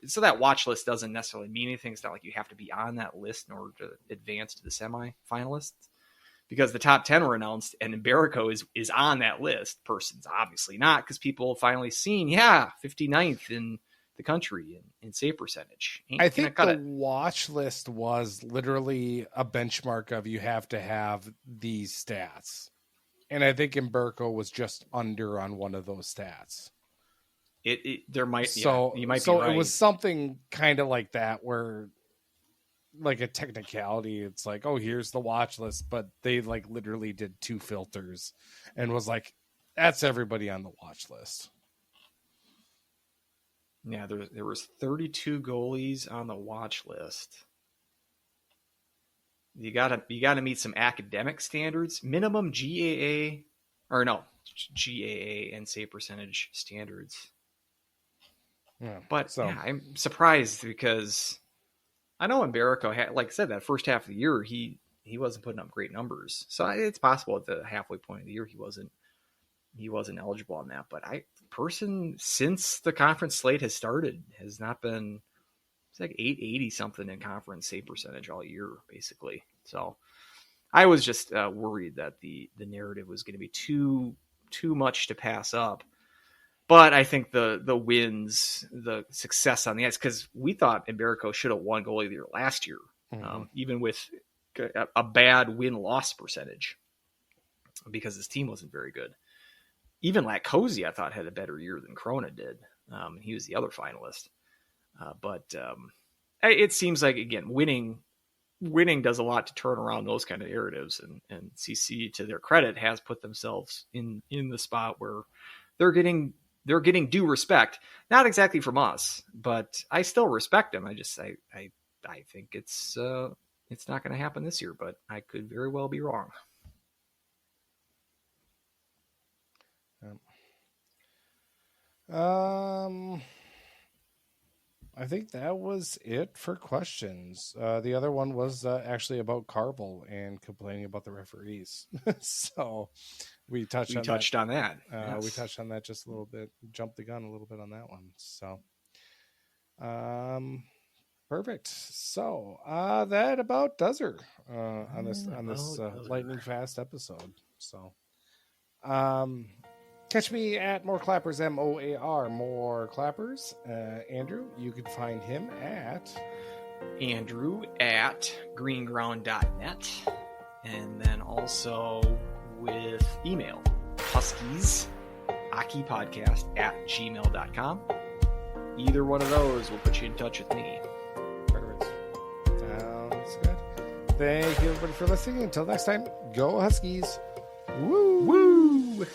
Speaker 4: So that watch list doesn't necessarily mean anything. It's not like you have to be on that list in order to advance to the semifinalists, because the top 10 were announced and Barrico is on that list. Person's obviously not, because people have finally seen, 59th in the country in save percentage.
Speaker 2: I think the watch list was literally a benchmark of you have to have these stats. And I think Barrico was just under on one of those stats.
Speaker 4: There might, you might
Speaker 2: be
Speaker 4: right.
Speaker 2: It was something kind of like that, where like a technicality, it's like, here's the watch list, but they like literally did 2 filters and was like, that's everybody on the watch list.
Speaker 4: Yeah, there was 32 goalies on the watch list. You gotta meet some academic standards, minimum GAA and save percentage standards.
Speaker 2: Yeah,
Speaker 4: but I'm surprised because I know when Barrico had, like I said, that first half of the year he wasn't putting up great numbers. So it's possible at the halfway point of the year he wasn't eligible on that. But Person since the conference slate has started has not been. It's like 880 something in conference save percentage all year, basically. So I was just worried that the narrative was going to be too much to pass up. But I think the wins, the success on the ice, because we thought Barrico should have won goalie of the year last year, even with a bad win-loss percentage, because his team wasn't very good. Even Latkozy, I thought, had a better year than Corona did. He was the other finalist. But it seems like, again, winning does a lot to turn around those kind of narratives, and CC, to their credit, has put themselves in the spot where they're getting due respect. Not exactly from us, but I still respect them. I think it's not going to happen this year, but I could very well be wrong.
Speaker 2: I think that was it for questions. The other one was actually about Carvel and complaining about the referees. So we touched on that.
Speaker 4: Yes.
Speaker 2: We touched on that just a little bit, jumped the gun a little bit on that one. So, perfect. So, that about does her on this lightning fast episode. So, catch me at More Clappers, MOAR, More Clappers. Andrew, you can find him at
Speaker 4: Andrew at greenground.net, and then also with email, Huskies Hockey Podcast at gmail.com. Either one of those will put you in touch with me.
Speaker 2: Perfect. Sounds good. Thank you everybody for listening. Until next time, go Huskies. Woo!
Speaker 4: Woo!